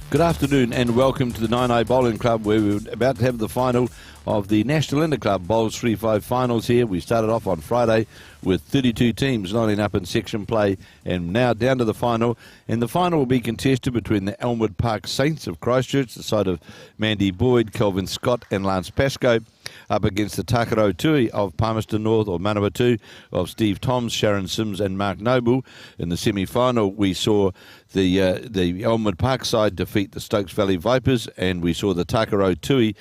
Good afternoon and welcome to the 9A Bowling Club, where we're about to have the final of the National Interclub Bowls3Five finals here. We started off on Friday with 32 teams lining up in section play, and now down to the final. And the final will be contested between the Elmwood Park Saints of Christchurch, the side of Mandy Boyd, Kelvin Scott and Lance Pascoe, up against the Takaro Tui of Palmerston North, or Manawatu, of Steve Toms, Sharon Sims and Mark Noble. In the semi-final, we saw the Elmwood Park side defeat the Stokes Valley Vipers, and we saw the Takaro Tui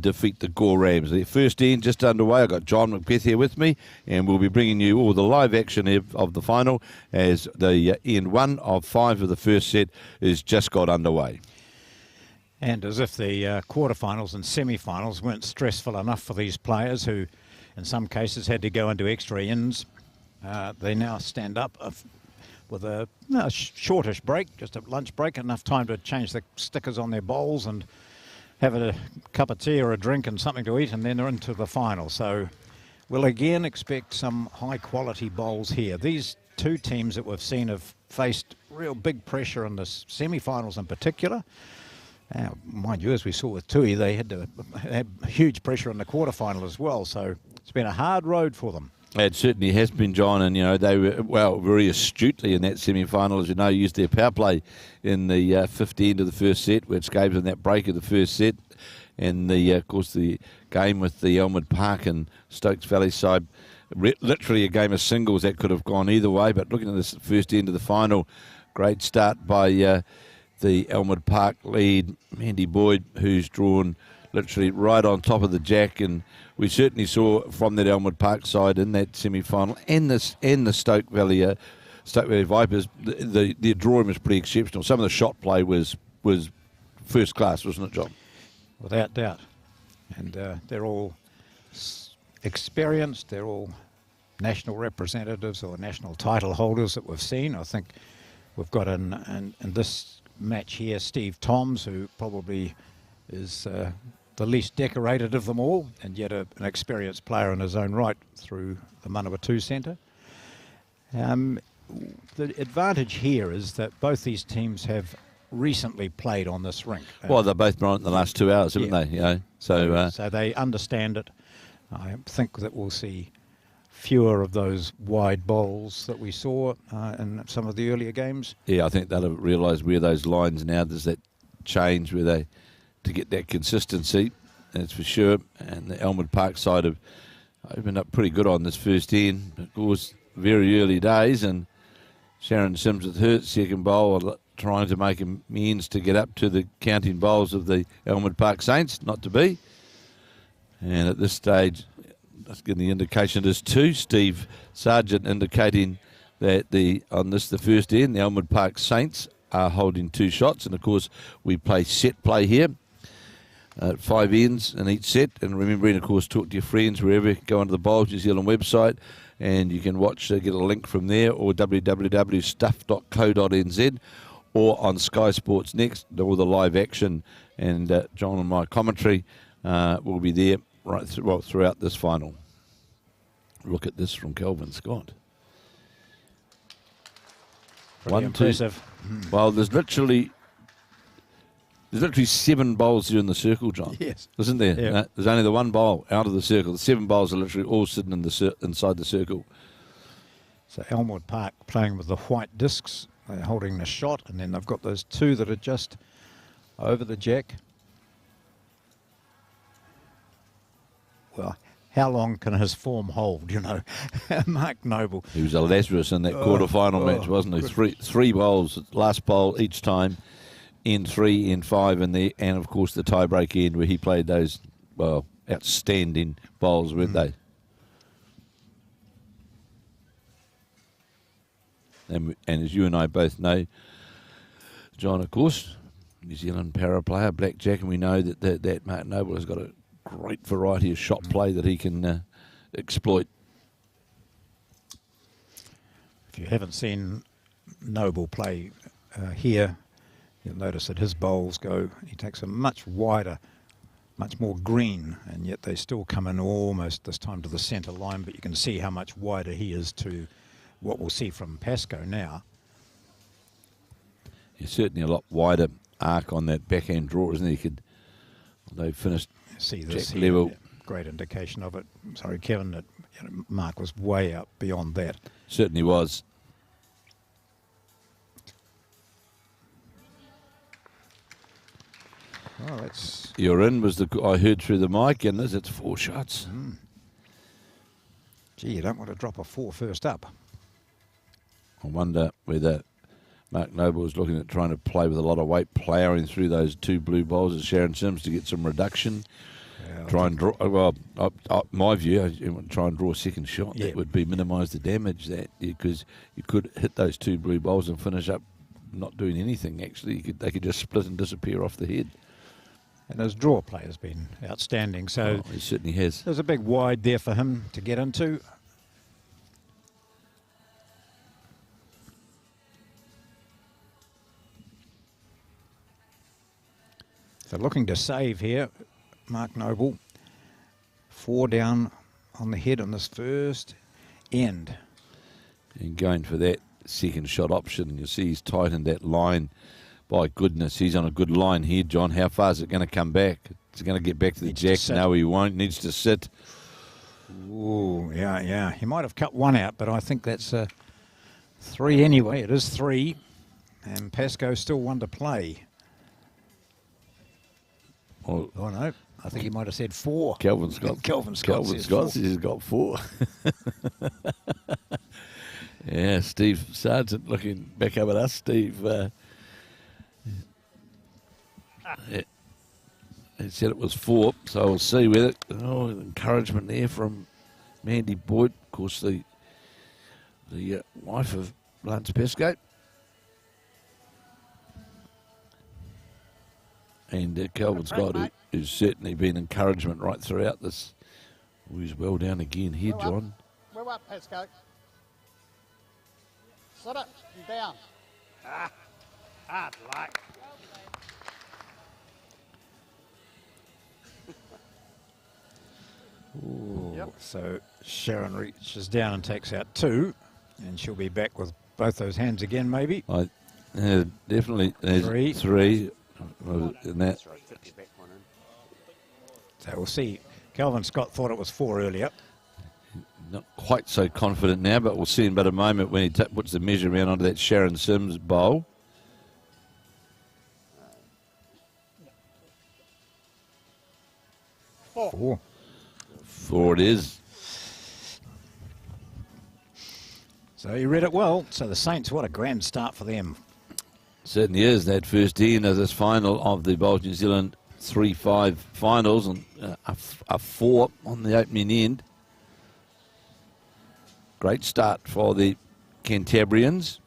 defeat the Gore Rams. The first end just underway. I've got John Macbeth here with me, and we'll be bringing you all the live action of the final as the end 1 of 5 of the first set is just got underway. And as if the quarterfinals and semi-finals weren't stressful enough for these players who, in some cases, had to go into extra ends, they now stand up with a shortish break, just a lunch break, enough time to change the stickers on their bowls and have a cup of tea or a drink and something to eat, and then they're into the final. So we'll again expect some high-quality bowls here. These two teams that we've seen have faced real big pressure in the semi-finals in particular. Mind you, as we saw with Tui, they had to have huge pressure in the quarterfinal as well, so it's been a hard road for them. It certainly has been, John, and they were, very astutely in that semi-final, as you know, used their power play in the fifth end of the first set, which gave them that break of the first set, and of course the game with the Elmwood Park and Stokes Valley side, literally a game of singles that could have gone either way. But looking at this first end of the final, great start by the Elmwood Park lead, Mandy Boyd, who's drawn literally right on top of the jack, and we certainly saw from that Elmwood Park side in that semi-final and the Stokes Valley Vipers, their drawing was pretty exceptional. Some of the shot play was first class, wasn't it, John? Without doubt. And they're all experienced, they're all national representatives or national title holders that we've seen. I think we've got in this match here Steve Toms, who probably is the least decorated of them all, and yet an experienced player in his own right through the Manawatu Centre. The advantage here is that both these teams have recently played on this rink. Well, they've both been on it in the last 2 hours, haven't they? So they understand it. I think that we'll see fewer of those wide bowls that we saw in some of the earlier games. Yeah, I think they'll have realised where those lines now, there's that change where they, to get that consistency, that's for sure. And the Elmwood Park side have opened up pretty good on this first end. Of course, very early days, and Sharon Sims with her second bowl trying to make amends to get up to the counting bowls of the Elmwood Park Saints, not to be. And at this stage, let's get the indication it is 2. Steve Sargent indicating that the first end, the Elmwood Park Saints are holding 2 shots. And of course, we play set play here. 5 ends in each set. And remembering, of course, talk to your friends wherever. Go onto the Bowls New Zealand website and you can watch, get a link from there, or www.stuff.co.nz, or on skysportnext, all the live action. And John and my commentary will be there throughout this final. Look at this from Kelvin Scott. Pretty impressive. Well, there's literally 7 bowls here in the circle, John. Yes. Isn't there? Yeah. No, there's only the 1 bowl out of the circle. The 7 bowls are literally all sitting in inside the circle. So Elmwood Park playing with the white discs. They're holding the shot, and then they've got those 2 that are just over the jack. Well, how long can his form hold, Mark Noble. He was a Lazarus in that quarter-final match, wasn't he? Three bowls, last bowl each time, end 3, end 5, and of course the tie-break end where he played those, outstanding bowls, weren't they? And as you and I both know, John, of course, New Zealand para player, blackjack, and we know that Mark Noble has got a great variety of shot play that he can exploit. If you haven't seen Noble play here, you'll notice that his bowls he takes a much wider, much more green, and yet they still come in almost this time to the centre line, but you can see how much wider he is to what we'll see from Pascoe now. He's certainly a lot wider arc on that backhand draw, isn't he? They finished See this jack here, level. great indication of it. Sorry, Kevin, that Mark was way up beyond that. Certainly was. Oh, that's... You're in was I heard through the mic, and it's 4 shots. Gee, you don't want to drop a 4 first up. I wonder whether Mark Noble was looking at trying to play with a lot of weight, ploughing through those 2 blue bowls of Sharon Sims to get some reduction. Yeah, Try and draw. Well, my view, I want to try and draw a second shot. Yeah. That would be minimise the damage because you could hit those 2 blue bowls and finish up not doing anything. Actually, they could just split and disappear off the head. And his draw play has been outstanding. So He certainly has. there's a big wide there for him to get into. So looking to save here, Mark Noble. 4 down on the head on this first end. And going for that second shot option, you see he's tightened that line. By goodness, he's on a good line here, John. How far is it going to come back? Is it going to get back to the Needs to jack? sit. No, he won't. Needs to sit. Ooh, yeah. He might have cut 1 out, but I think that's a 3 anyway. It is 3. And Pascoe still 1 to play. Oh, Oh, no. I think he might have said 4. Kelvin Scott. Kelvin Scott says Scott 4. says he's got 4. Yeah, Steve Sargent looking back up at us, Steve. Yeah. He said it was 4, so we'll see with it. Oh, encouragement there from Mandy Boyd, of course, the wife of Lance Pascoe. And Kelvin Scott, who's certainly been encouragement right throughout this. Oh, he's well down again here, John. Well up, Pascoe. Sit it and down. Hard luck. Ooh, Yep. So Sharon reaches down and takes out 2. And she'll be back with both those hands again, maybe. Definitely. There's 3. 3. And that. So we'll see. Kelvin Scott thought it was 4 earlier. Not quite so confident now, but we'll see in about a moment when he puts the measure around onto that Sharon Sims bowl. Four. 4 it is. So he read it well. So the Saints, what a grand start for them. Certainly is. That first end of this final of the Bowls New Zealand 3-5 finals, and a 4 on the opening end. Great start for the Cantabrians.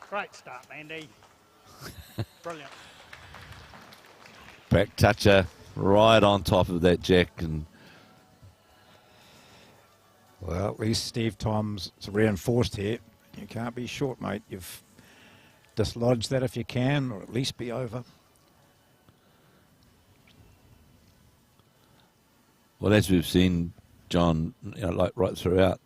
Great start, Mandy. Brilliant. Back toucher right on top of that jack, and Well, at least Steve Tom's reinforced here. You can't be short, mate. You've dislodged that if you can, or at least be over. well, as we've seen, John, like right throughout,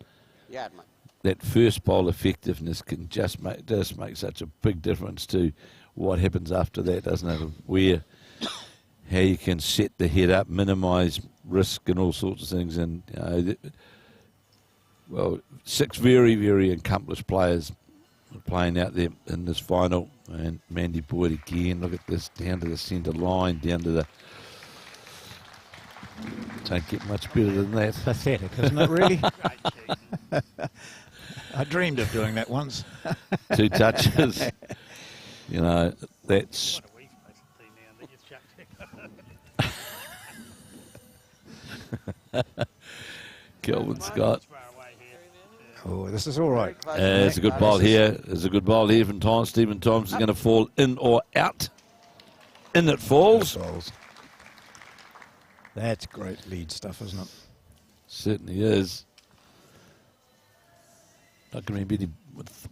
Yeah, mate. that first bowl effectiveness can just make such a big difference to what happens after that, doesn't it? Where how you can set the head up, minimise risk and all sorts of things. And well, 6 very, very accomplished players playing out there in this final. And Mandy Boyd again, look at this, down to the centre line, down to the... Don't get much better than that. Pathetic, isn't it, really? Great cheese. I dreamed of doing that once. 2 touches. That's... What a wee place to now that you've chucked it. Kelvin Scott. Far away here. Oh, this is all right. There's a good bowl here. There's a good bowl here from Tom. Stephen Thompson is going to fall in or out. In it falls. Bowls. That's great lead stuff, isn't it? Certainly is. Not going to be any,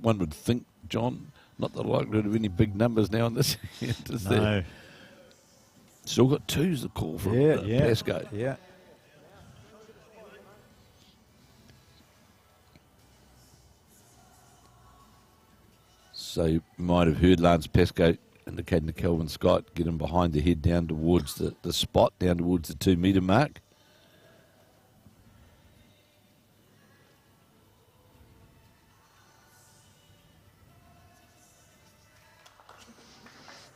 one would think, John, not the likelihood of any big numbers now in this end, is there? No. Still got 2's the call from Pascoe. Yeah. So you might have heard Lance Pesco indicating to Kelvin Scott, get him behind the head down towards the spot, down towards the 2 metre mark.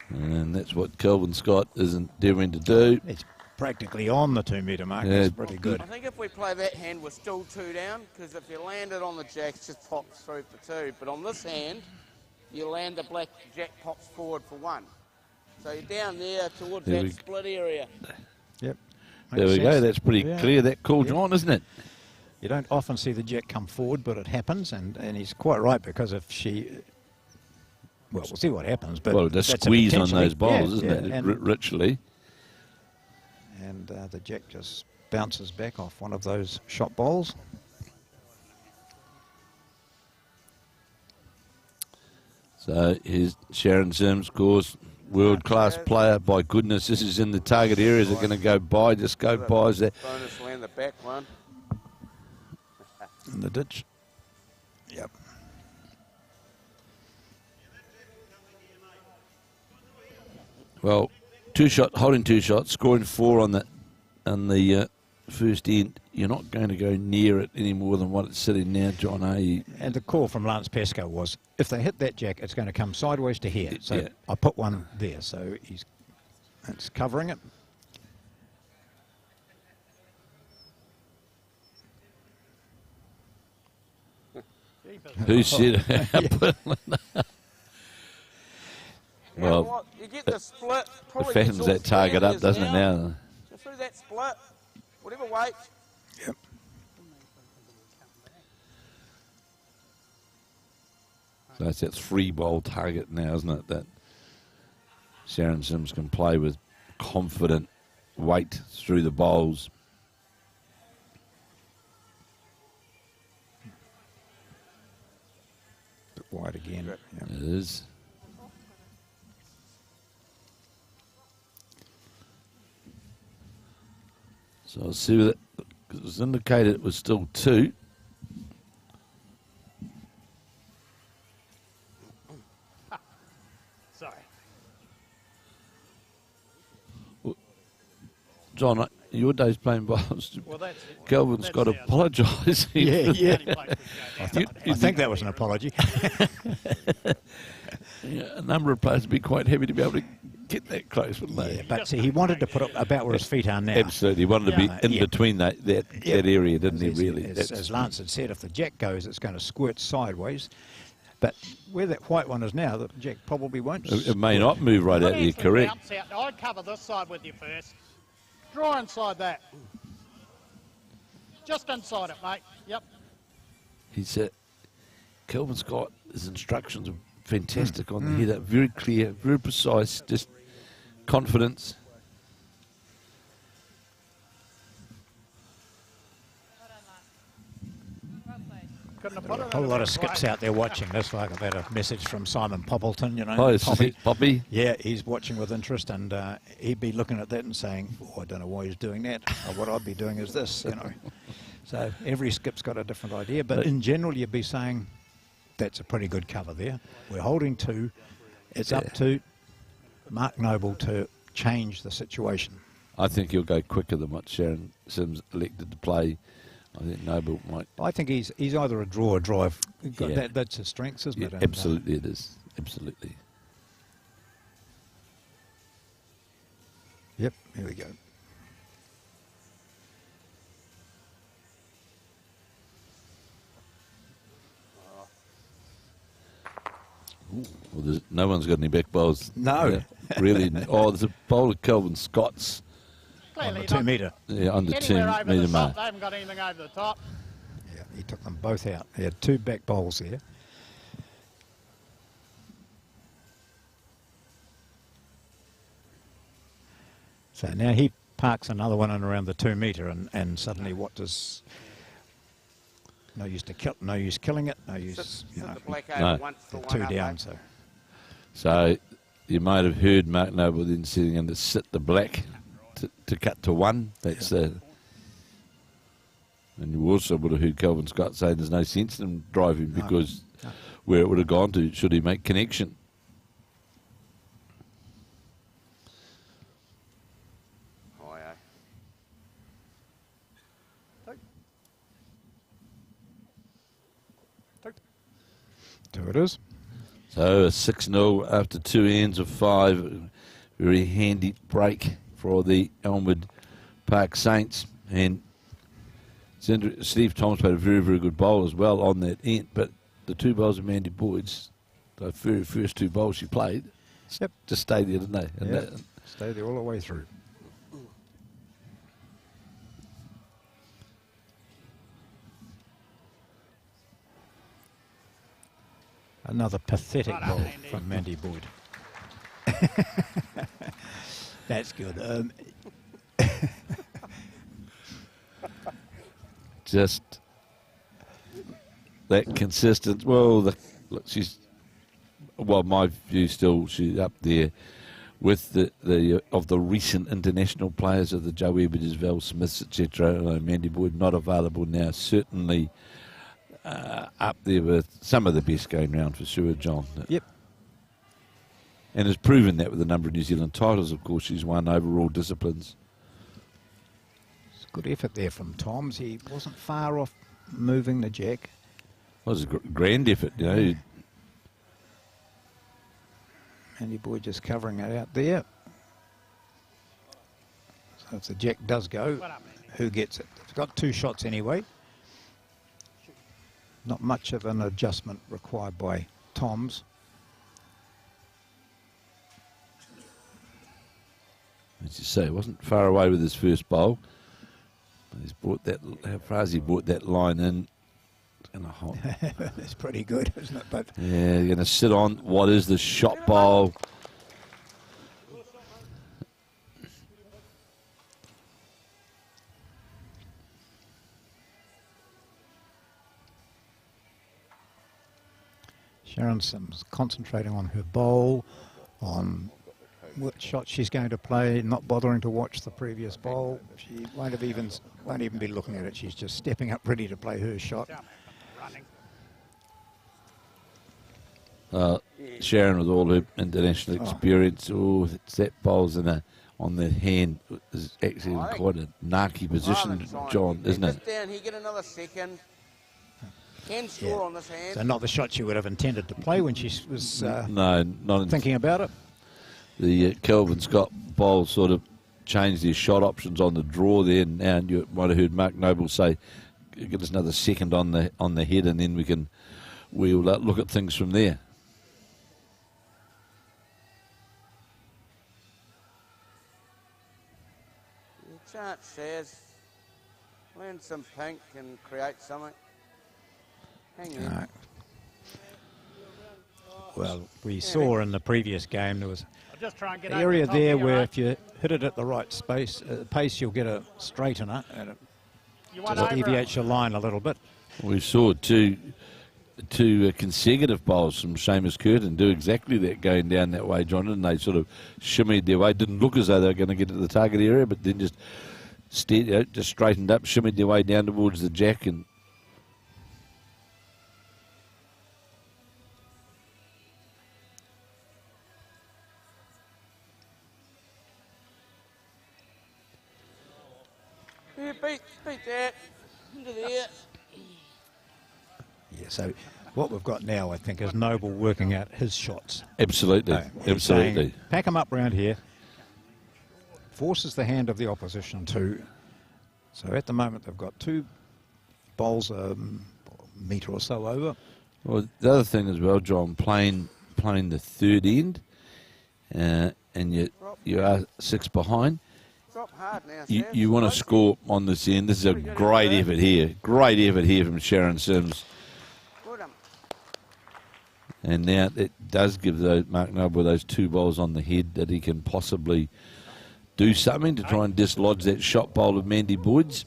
And that's what Kelvin Scott is endeavouring to do. It's practically on the 2 metre mark. Yeah. That's pretty good. I think if we play that hand, we're still 2 down, because if you land it on the jack, it just pops through for 2. But on this hand, you land the black, jack pops forward for 1. So you're down there towards that split area. Yep. There Makes we go. sense. That's pretty clear, that call, Yeah. John, isn't it? You don't often see the jack come forward, but it happens, and he's quite right, because if she... Well, we'll see what happens, but... Well, just squeeze on those balls, isn't it? And, Richly. and the jack just bounces back off one of those shot balls. So here's Sharon Sims, of course, world-class player. By goodness, this is in the target area. Is it going to go by? Just go by. Is that Bonus land the back one. In the ditch. Yep. well, holding 2 shots, scoring 4 on the first end. You're not going to go near it any more than what it's sitting now, John. And the call from Lance Pesco was, if they hit that jack, it's going to come sideways to here. So Yeah. I put one there, so it's covering it. Who said? Well, Well, you get the split. it Probably fattens gets all that target up, standards doesn't it now? So through that split, whatever weight. Yep. So that's that 3-bowl target now, isn't it? That Sharon Sims can play with confident weight through the bowls. Bit wide again. Yep. It is. So I'll see that, because it was indicated it was still 2. Sorry. John, your day's playing bowls. Well, that's Kelvin's that's got to ours. apologise. Yeah. I I think that was an apology. Yeah, a number of players would be quite happy to be able to get that close, wouldn't they? Yeah, but see, he wanted to put it about where his feet are now. Absolutely. He wanted to be in Yeah. between that area, didn't he, really? As Lance had said, if the jack goes, it's going to squirt sideways. But where that white one is now, the jack probably won't. It may not move right out there, correct. Bounce out. I'd cover this side with you first. Draw inside that. Just inside it, mate. Yep. He said, Kelvin Scott, his instructions are fantastic on the header. Very clear, very precise, just confidence. Couldn't have put it A whole in lot of better skips place. out there watching this. Like I've had a message from Simon Poppleton, you know. Oh, it's Poppy. Poppy. Yeah, he's watching with interest, and he'd be looking at that and saying, "Oh, I don't know why he's doing that. What I'd be doing is this," you know. So every skip's got a different idea, but in general, you'd be saying, "That's a pretty good cover there. We're holding 2. It's up to Mark Noble to change the situation." I think he'll go quicker than what Sharon Sims elected to play. I think Noble might. I think he's either a draw or drive. Yeah. That's his strengths, isn't it? And, Absolutely, it is. Absolutely. Yep, here we go. Well, no one's got any back bowls. No. Yeah, really. Oh, there's a bowl of Kelvin Scott's Clearly, On the you 2 don't- metre. on the 2 Anywhere over metre the mark. top, they haven't got anything over the top. Yeah, he took them both out. He had 2 back bowls there. So now he parks another one in around the 2 metre, and suddenly what does... No use killing it. No use, Sit you know, the black No. over once for they're one 2 up, down. mate. So So you might have heard Mark Noble then sitting in to sit the black to cut to 1. That's and you also would have heard Kelvin Scott saying there's no sense in him driving because where it would have gone to should he make connection. Two it is. So a 6-0 after 2 ends of 5. Very handy break for the Elmwood Park Saints. And Steve Thomas played a very, very good bowl as well on that end. But the 2 bowls of Mandy Boyd's, the very first 2 bowls she played, just stayed there, didn't they? And Yep. Stayed there all the way through. Another pathetic ball from Mandy Boyd. That's good. Just that consistent. Well, look, she's, well, my view still, she's up there with the of the recent international players of the Joe Ebers, Val Smiths, etc. Mandy Boyd not available now. Certainly up there with some of the best going round for sure, John. Yep. And has proven that with a number of New Zealand titles, of course. She's won overall disciplines. It's a good effort there from Toms. He wasn't far off moving the jack. Well, it was a grand effort, you know. Mandy Boyd just covering it out there. So if the jack does go, who gets it? It's got 2 shots anyway. Not much of an adjustment required by Toms. As you say, wasn't far away with his first bowl. He's brought that. How far has he brought that line in? It's going to hold. It's pretty good, isn't it? But yeah, you're going to sit on what is the shot bowl. Sharon Sims concentrating on her bowl, on what shot she's going to play, not bothering to watch the previous bowl. She won't even be looking at it. She's just stepping up, ready to play her shot. Sharon, with all her international experience, it's that bowl's on the hand is actually in quite a narky position, John, isn't it? Just down here, get another second. Can score on this hand. So not the shot she would have intended to play when she was no, not thinking about it. The Kelvin Scott bowl sort of changed their shot options on the draw there, and you might have heard Mark Noble say, "Give us another second on the head, and then we'll look at things from there." Chance says, learn some pink and create something. Hang on. Well, we saw in the previous game there was an area there where if you hit it at the right pace, you'll get a straightener and it deviates your line a little bit. We saw two consecutive bowls from Seamus Curtin do exactly that, going down that way, John, and they sort of shimmied their way. Didn't look as though they were going to get to the target area, but then just straightened up, shimmied their way down towards the jack, and beat that into there. Yeah, so what we've got now, I think, is Noble working out his shots. absolutely, absolutely. Saying, pack them up round here. Forces the hand of the opposition to. So at the moment they've got 2 bowls a metre or so over. Well, the other thing as well, John, playing the third end, and you are 6 behind. Drop hard now, You want to score on this end. This is a great effort here. Great effort here from Sharon Sims. And now it does give Mark Noble those 2 bowls on the head that he can possibly do something to try and dislodge that shot bowl of Mandy Boyd's.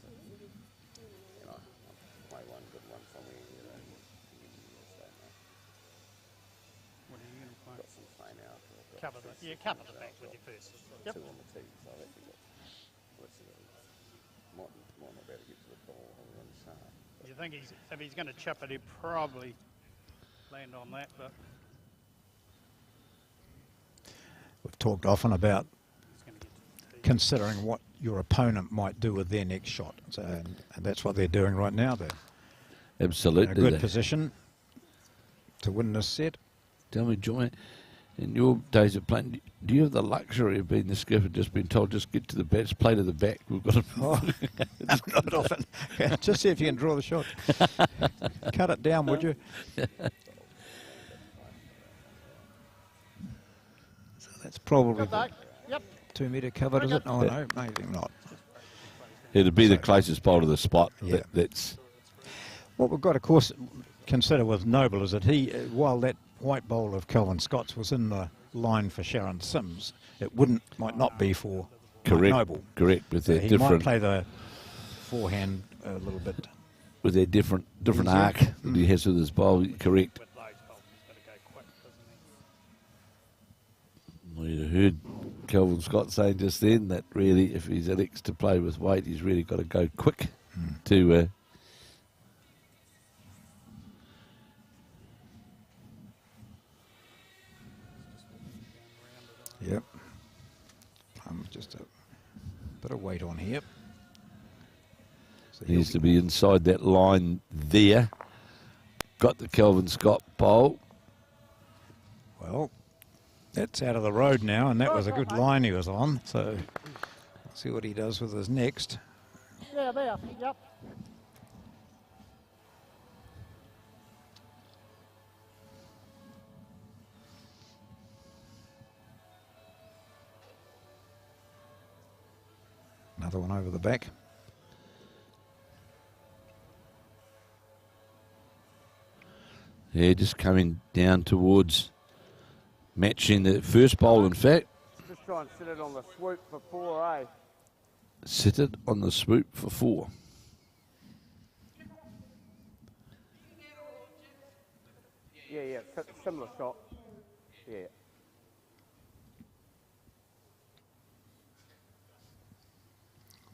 Cover the back with your first. Yep. You think if he's going to chip it, he probably land on that, but We've talked often about it's going to get to the considering what your opponent might do with their next shot. So, and that's what they're doing right now. They're in Absolutely. a good position to win this set. Tell me, Joy, in your days of playing, do you have the luxury of being the skipper, just being told, just get to the bat, just play to the back? We've got to. Oh, not often. Just see if you can draw the shot. Cut it down, would you? So that's probably the Yep. 2 metre covered, is it? Oh, no, maybe not. It'd be the closest bowl to the spot. Yeah. That's What we've got, of course, consider with Noble is that he, while that white bowl of Kelvin Scott's was in the line for Sharon Sims, it might not be for correct. Noble. Correct. With their He different, might play the forehand a little bit. with their different Easier. arc that he has with his bowl. Correct. With those bowls, he's got to go quick, doesn't he? We heard Kelvin Scott saying just then that really, if he's Alex to play with weight, he's really got to go quick to. Yep. Just a bit of weight on here. So Needs to be inside that line there. Got the Kelvin Scott bowl. Well, that's out of the road now, and that was a good line he was on. So we'll see what he does with his next. Yeah, there. Yep. Another one over the back. Yeah, just coming down towards matching the first bowl, in fact. Just try and sit it on the swoop for 4, eh? Sit it on the swoop for 4. Yeah, similar shot. Yeah.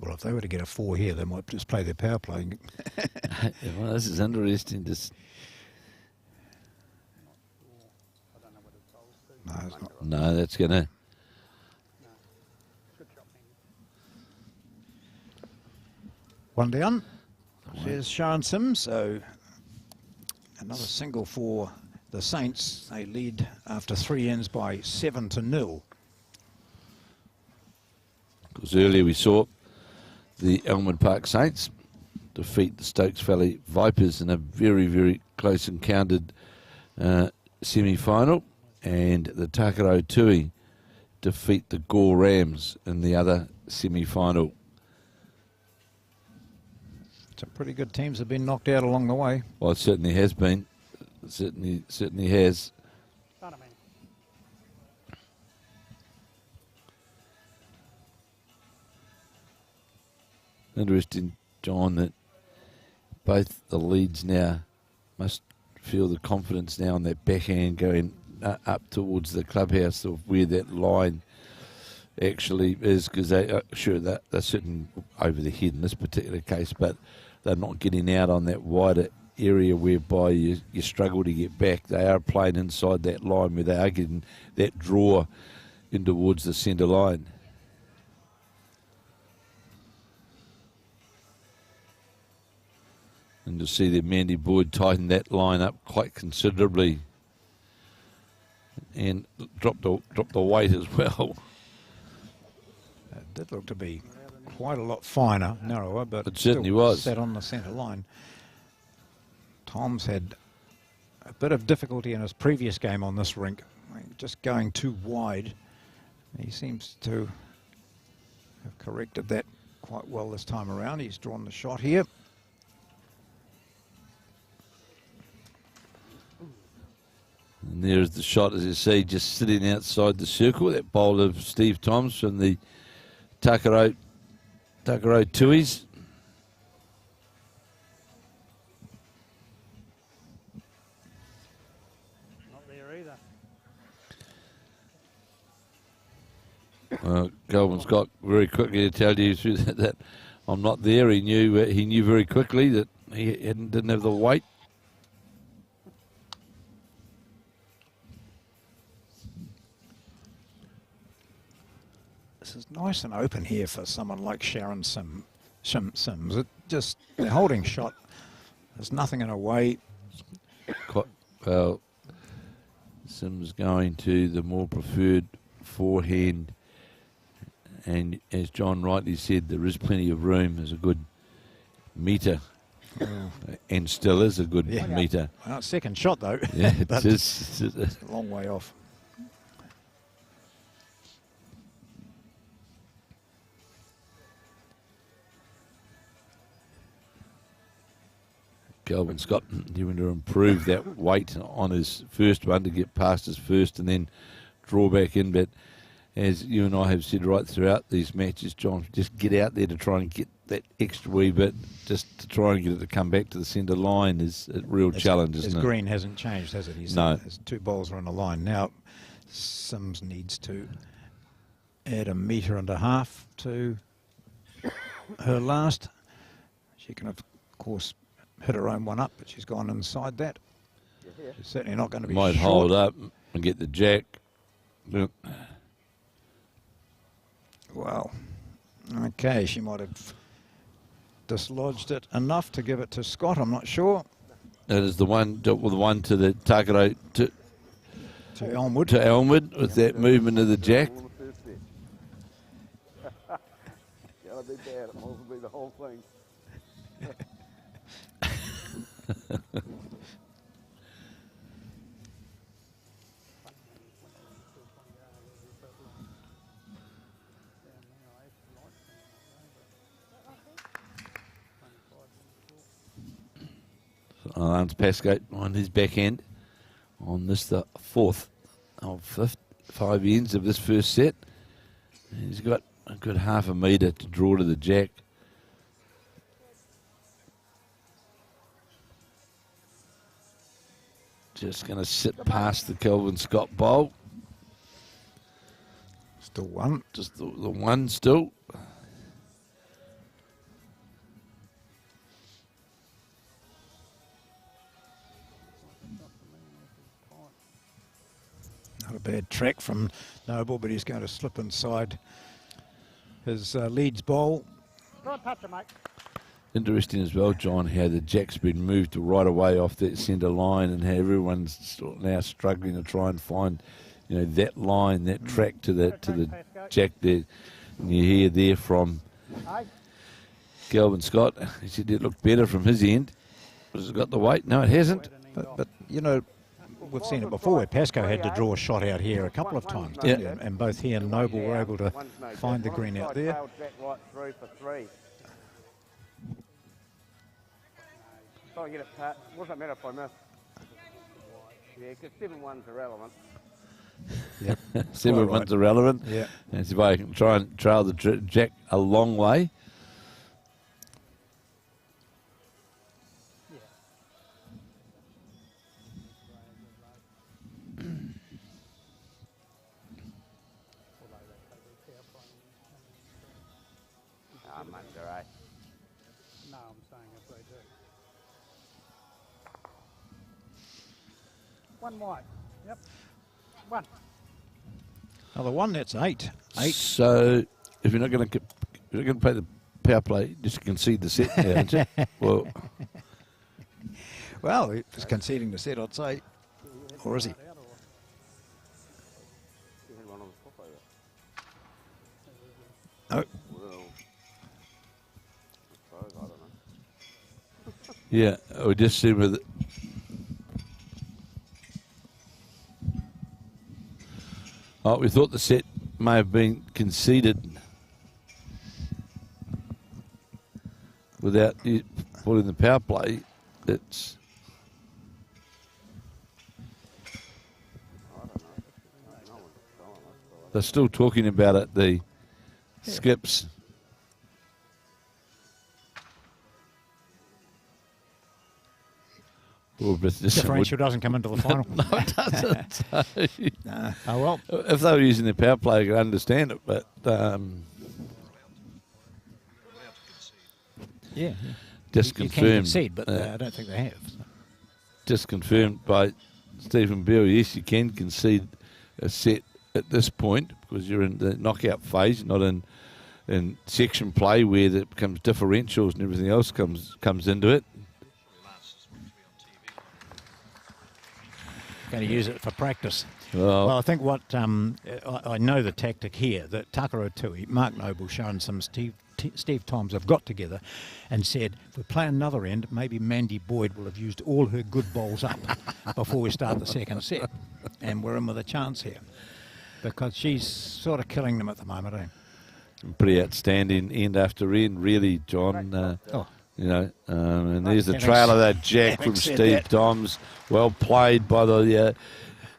Well, if they were to get a 4 here, they might just play their power play. Well, this is interesting. Just I don't know what it bowls to. No, it's not. no, that's gonna. Good shot, man. One down. There's Sharon Sims. So another single for the Saints. They lead after 3 ends by 7-0. Because earlier we saw the Elmwood Park Saints defeat the Stokes Valley Vipers in a very, very close encountered semi-final, and the Takaro Tui defeat the Gore Rams in the other semi-final. Some pretty good teams have been knocked out along the way. Well, it certainly has been. It certainly has. Done it, man. Interesting, John, that both the leads now must feel the confidence now on that backhand going up towards the clubhouse of where that line actually is, because they're certainly over the head in this particular case, but they're not getting out on that wider area whereby you struggle to get back. They are playing inside that line where they are getting that draw in towards the centre line. And you'll see that Mandy Boyd tightened that line up quite considerably and dropped the weight as well. It did look to be quite a lot finer, narrower, but It certainly still was. sat on the centre line. Tom's had a bit of difficulty in his previous game on this rink, just going too wide. He seems to have corrected that quite well this time around. He's drawn the shot here. And there's the shot, as you see, just sitting outside the circle. That bowl of Steve Toms from the Takaro Tuis. Not there either. Kelvin Scott very quickly to tell you that I'm not there. He knew very quickly that he didn't have the weight. This is nice and open here for someone like Sharon Sims. It just, the holding shot, there's nothing in her way. Well, Sims going to the more preferred forehand, and as John rightly said, there is plenty of room. There's a good meter, and still is a good meter. Well, second shot though. Yeah, But it's a long way off. Kelvin Scott having to improve that weight on his first one to get past his first and then draw back in. But as you and I have said right throughout these matches, John, just get out there to try and get that extra wee bit, just to try and get it to come back to the centre line is a real challenge, isn't it? His green hasn't changed, has it? No. His 2 balls are on the line. Now, Sims needs to add 1.5 meters to her last. She can, of course, hit her own one up, but she's gone inside that. She's certainly not going to be Might short. hold up and get the jack. Well, okay, she might have dislodged it enough to give it to Scott. I'm not sure. That is the one to the Takaro To Elmwood. to Elmwood with that movement of the jack. Gotta be bad. It must be the whole thing. Lance Pascoe on his backhand on this, the 4th of 5 ends of this first set. He's got a good 0.5 metre to draw to the jack. Just going to sit past the Kelvin Scott bowl. Still one. Just the one still. Not a bad track from Noble, but he's going to slip inside his Leeds bowl. Good touch, mate. Interesting as well, John, how the jack's been moved right away off that centre line, and how everyone's now struggling to try and find, that line, that track to the jack there. And you hear there from Kelvin Scott, he said it looked better from his end. Has it got the weight? No, it hasn't. But we've seen it before where Pascoe had to draw a shot out here a couple of times, didn't he? And both he and Noble were able to find the green out there. Right through for 3. Try and get it pat. What's that matter if I miss? Yeah, because 7-1's irrelevant. Yep. 7-1's irrelevant. Yeah. And see if I can try and trail the jack a long way. I'm under 8. No, I'm saying if they do. 1 wide. Yep. 1. Another one, that's 8. 8. So if you're not going to play the power play, just concede the set now, aren't you? Well, he's conceding the set, I'd say. Or is he? You had one on the top over. Oh, Well, I suppose, I don't know. Yeah, we just said with it. Oh, we thought the set may have been conceded without putting the power play. It's they're still talking about it. The skips. differential doesn't come into the final. No, it doesn't. So, Oh, well. if they were using their power play, I could understand it, but Yeah. just You can confirmed. concede, but I don't think they have. So. Just confirmed by Stephen Beale. Yes, you can concede a set at this point, because you're in the knockout phase, not in section play where it becomes differentials and everything else comes into it. Going to use it for practice. Well, I think what I know the tactic here that Takaro Tui, Mark Noble, Sharon Sims, Steve Toms have got together and said, if we play another end, maybe Mandy Boyd will have used all her good bowls up before we start the second set, and we're in with a chance here because she's sort of killing them at the moment. pretty outstanding end after end, really, John. You know, and there's the trail of that jack from Steve Toms. Well played by the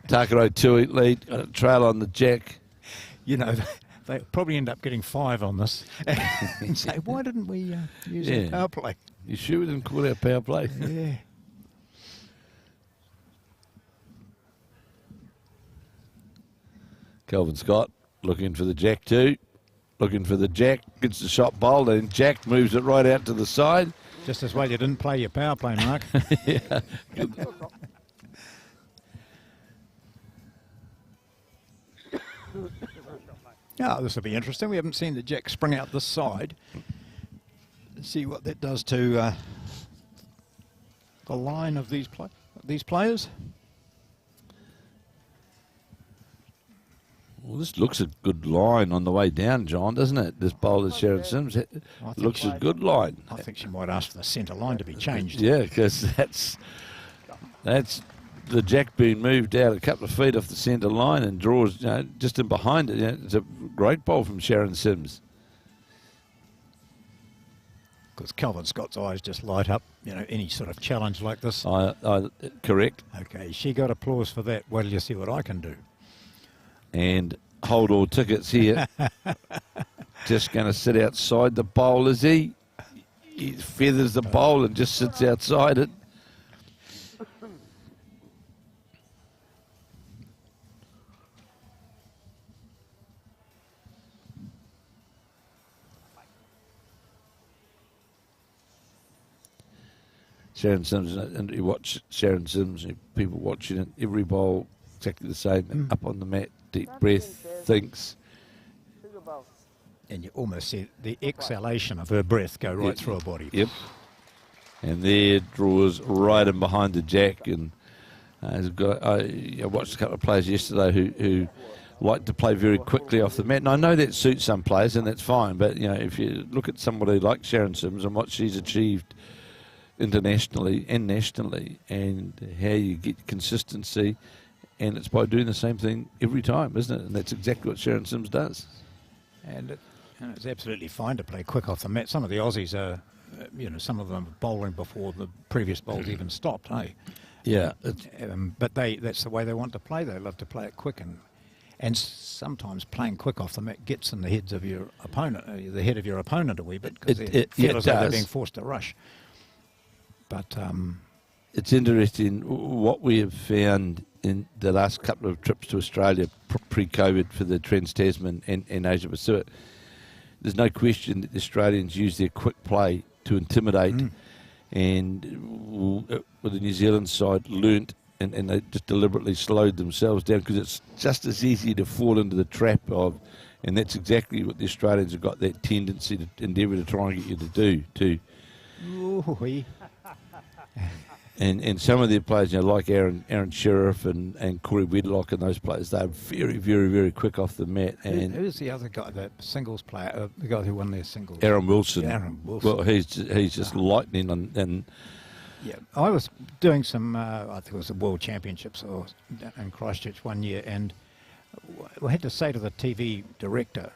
Takaro Tui lead. Trail on the jack. You know, they probably end up getting 5 on this and say, why didn't we use our power play? You sure we didn't call our power play? Yeah. Kelvin Scott looking for the jack too. Looking for the jack, gets the shot bowled, and Jack moves it right out to the side. Just as well you didn't play your power play, Mark. Yeah. Yeah, this will be interesting. We haven't seen the jack spring out this side. Let's see what that does to the line of these players. Well, this looks a good line on the way down, John, doesn't it? This bowler, Sharon Sims, looks a good line. I think she might ask for the centre line to be changed. Yeah, because that's the jack being moved out a couple of feet off the centre line and draws just in behind it. It's a great bowl from Sharon Sims. Because Kelvin Scott's eyes just light up, any sort of challenge like this. Correct. Okay, she got applause for that. Well, you see what I can do. And hold all tickets here. Just going to sit outside the bowl, is he? He feathers the bowl and just sits outside it. Sharon Sims, and you watch Sharon Sims, people watching it, every bowl exactly the same, up on the mat, deep breath, thinks. And you almost see the exhalation of her breath go right through her body. Yep. And there draws right in behind the jack. And I watched a couple of players yesterday who like to play very quickly off the mat. And I know that suits some players, and that's fine. But, if you look at somebody like Sharon Sims and what she's achieved internationally and nationally, and how you get consistency, and it's by doing the same thing every time, isn't it? And that's exactly what Sharon Sims does. And it's absolutely fine to play quick off the mat. Some of the Aussies are, some of them are bowling before the previous bowls even stopped, hey? Yeah. But that's the way they want to play. They love to play it quick, and sometimes playing quick off the mat gets in the heads of your opponent, the head of your opponent a wee bit, because they feel as though they're being forced to rush. But it's interesting what we have found in the last couple of trips to Australia pre-COVID for the Trans-Tasman and Asia Pacific. There's no question that the Australians use their quick play to intimidate, and with the New Zealand side learnt, and they just deliberately slowed themselves down, because it's just as easy to fall into the trap of, and that's exactly what the Australians have got, that tendency to endeavour to try and get you to do too. And some of their players, like Aaron Sheriff and Corey Wedlock and those players, they're very, very, very quick off the mat. And who's the other guy, the singles player, the guy who won their singles? Aaron Wilson. Aaron Wilson. Well, he's just lightning. And yeah, I was doing some, I think it was the World Championships in Christchurch one year, and we had to say to the TV director,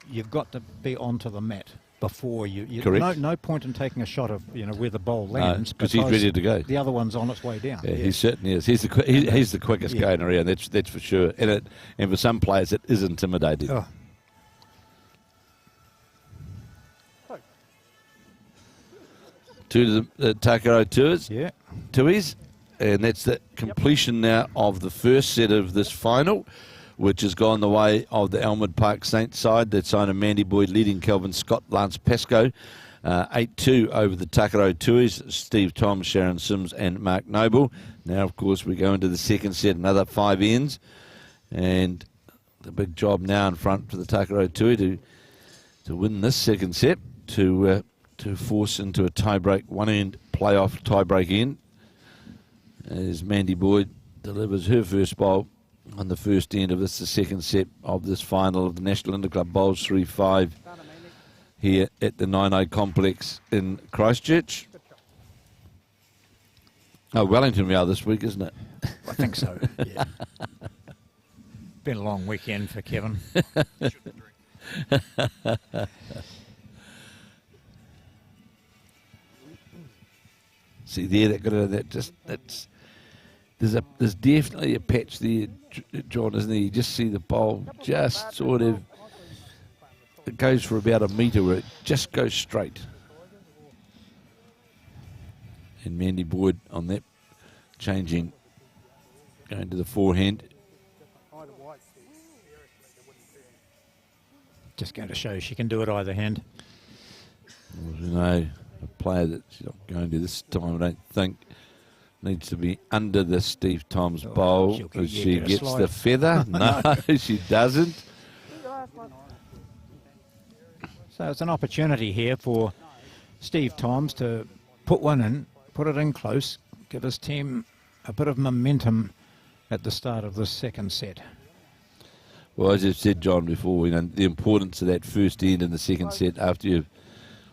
you've got to be onto the mat before you correct. No point in taking a shot of where the bowl lands, because he's ready to go. The other one's on its way down. Yeah, he certainly is. He's the quickest going around. That's for sure. And for some players, it is intimidating. Oh. To the Takaro Tuis, and that's the completion now of the first set of this final, which has gone the way of the Elmwood Park Saints side. That's on Mandy Boyd leading Kelvin Scott, Lance Pascoe, 8-2 over the Takaro Tuis, Steve Toms, Sharon Sims and Mark Noble. Now, of course, we go into the second set, another 5 ends, and the big job now in front for the Takaro Tui to win this second set, to force into a tie-break, one-end playoff tie-break end, as Mandy Boyd delivers her first bowl on the first end of this, the second set of this final of the National Interclub Bowls 3-5 here at the 9 Complex in Christchurch. Oh, Wellington we are this week, isn't it? I think so, yeah. Been a long weekend for Kevin. See there, there's definitely a patch there, John, isn't there? You just see the bowl just sort of, it goes for about a metre where it just goes straight. And Mandy Boyd on that, changing, going to the forehand. Just going to show she can do it either hand. Well, you know, a player that's not going to this time, I don't think, needs to be under the Steve Tom's bowl because she gets the feather. No, she doesn't. So it's an opportunity here for Steve Toms to put one in, put it in close, give his team a bit of momentum at the start of the second set. Well, as you've said, John, before, you know, the importance of that first end in the second set after you've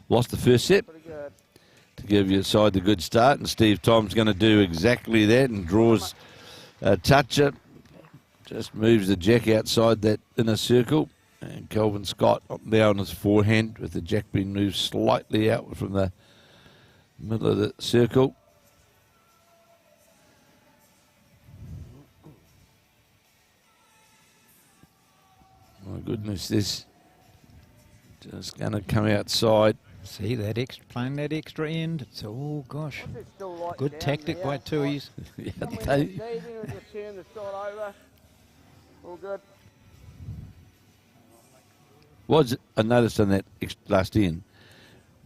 lost the first set, to give your side the good start, and Steve Tom's going to do exactly that and draws a toucher, just moves the jack outside that inner circle, and Kelvin Scott now on his forehand with the jack being moved slightly out from the middle of the circle. My goodness, this just going to come outside. See that extra, playing that extra end. It's, oh gosh, good tactic by Tui's. Yeah, All good. was I noticed on that last end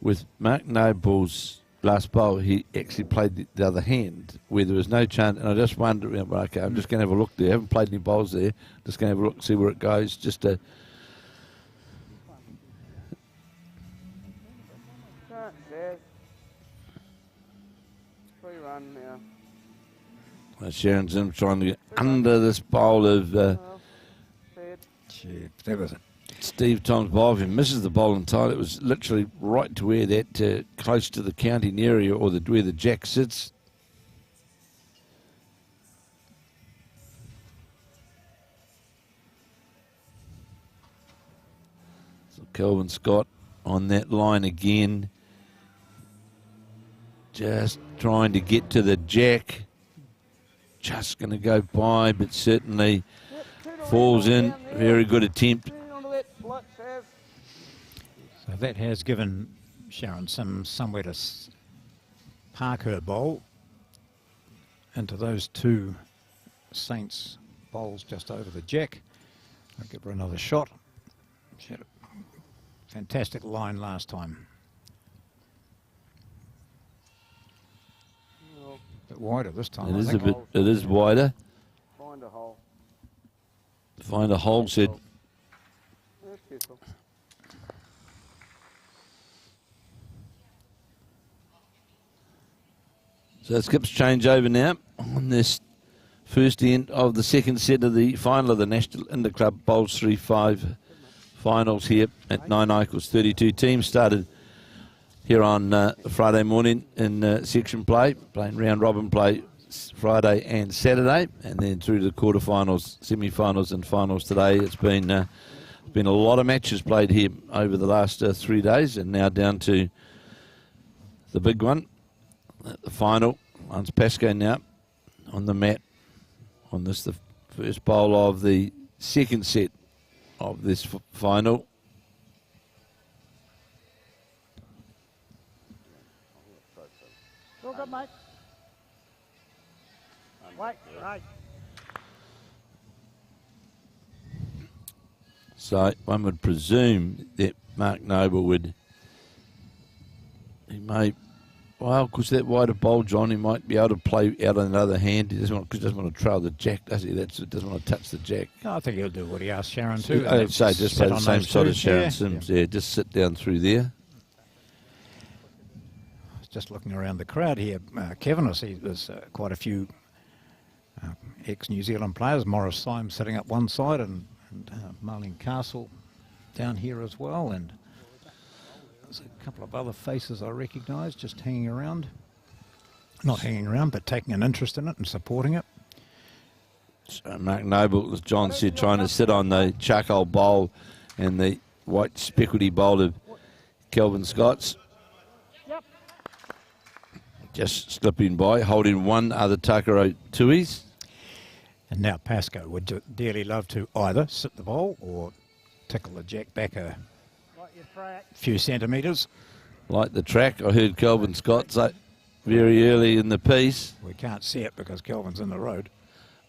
with Mark Noble's last bowl, he actually played the other hand where there was no chance, and I just wondered, okay, I'm just going to have a look there. I haven't played any bowls there. Just going to have a look, see where it goes, just to. Free run now. Sharon Zim trying to get under this bowl of Gee, that was it. Steve Tom's bowl. If he misses the bowl entirely, it was literally right to where that close to the counting area or where the jack sits. So Kelvin Scott on that line again, just trying to get to the jack. Just going to go by, but certainly falls in. Very good attempt. So that has given Sharon somewhere to park her bowl into those two Saints bowls just over the jack. I'll give her another shot. She had a fantastic line last time. A bit wider this time. It is a bit. It is wider. Find a hole. Find a hole, said. So Skip's change over now on this first end of the second set of the final of the National Interclub Bowls 3-5 finals here at 9 Eichel's. 32 teams started here on Friday morning in section play, playing round robin play Friday and Saturday, and then through to the quarterfinals, semi-finals and finals today. It's been a lot of matches played here over the last 3 days, and now down to the big one, the final. Hans Pascoe now on the mat on this, the first bowl of the second set of this final. All good, mate. Wait, right. So one would presume that Mark Noble he may Well, because that wider bowl, John, he might be able to play out on the other hand. He doesn't want to trail the jack, does he? Doesn't want to touch the jack. No, I think he'll do what he asked Sharon to. I'd say just play the same side as Sharon yeah. Sims. Yeah, just sit down through there. Just looking around the crowd here, Kevin, I see there's quite a few ex-New Zealand players. Morris Symes sitting up one side and Marlene Castle down here as well. And there's a couple of other faces I recognise just hanging around. Not hanging around, but taking an interest in it and supporting it. So Mark Noble, as John said, trying to sit on the charcoal bowl and the white speckledy bowl of Kelvin Scott's. Just slipping by, holding one other Takaro Tui's. And now Pascoe would dearly love to either sit the bowl or tickle the jack back a few centimetres. Like the track, I heard Kelvin Scott say very early in the piece. We can't see it because Kelvin's in the road.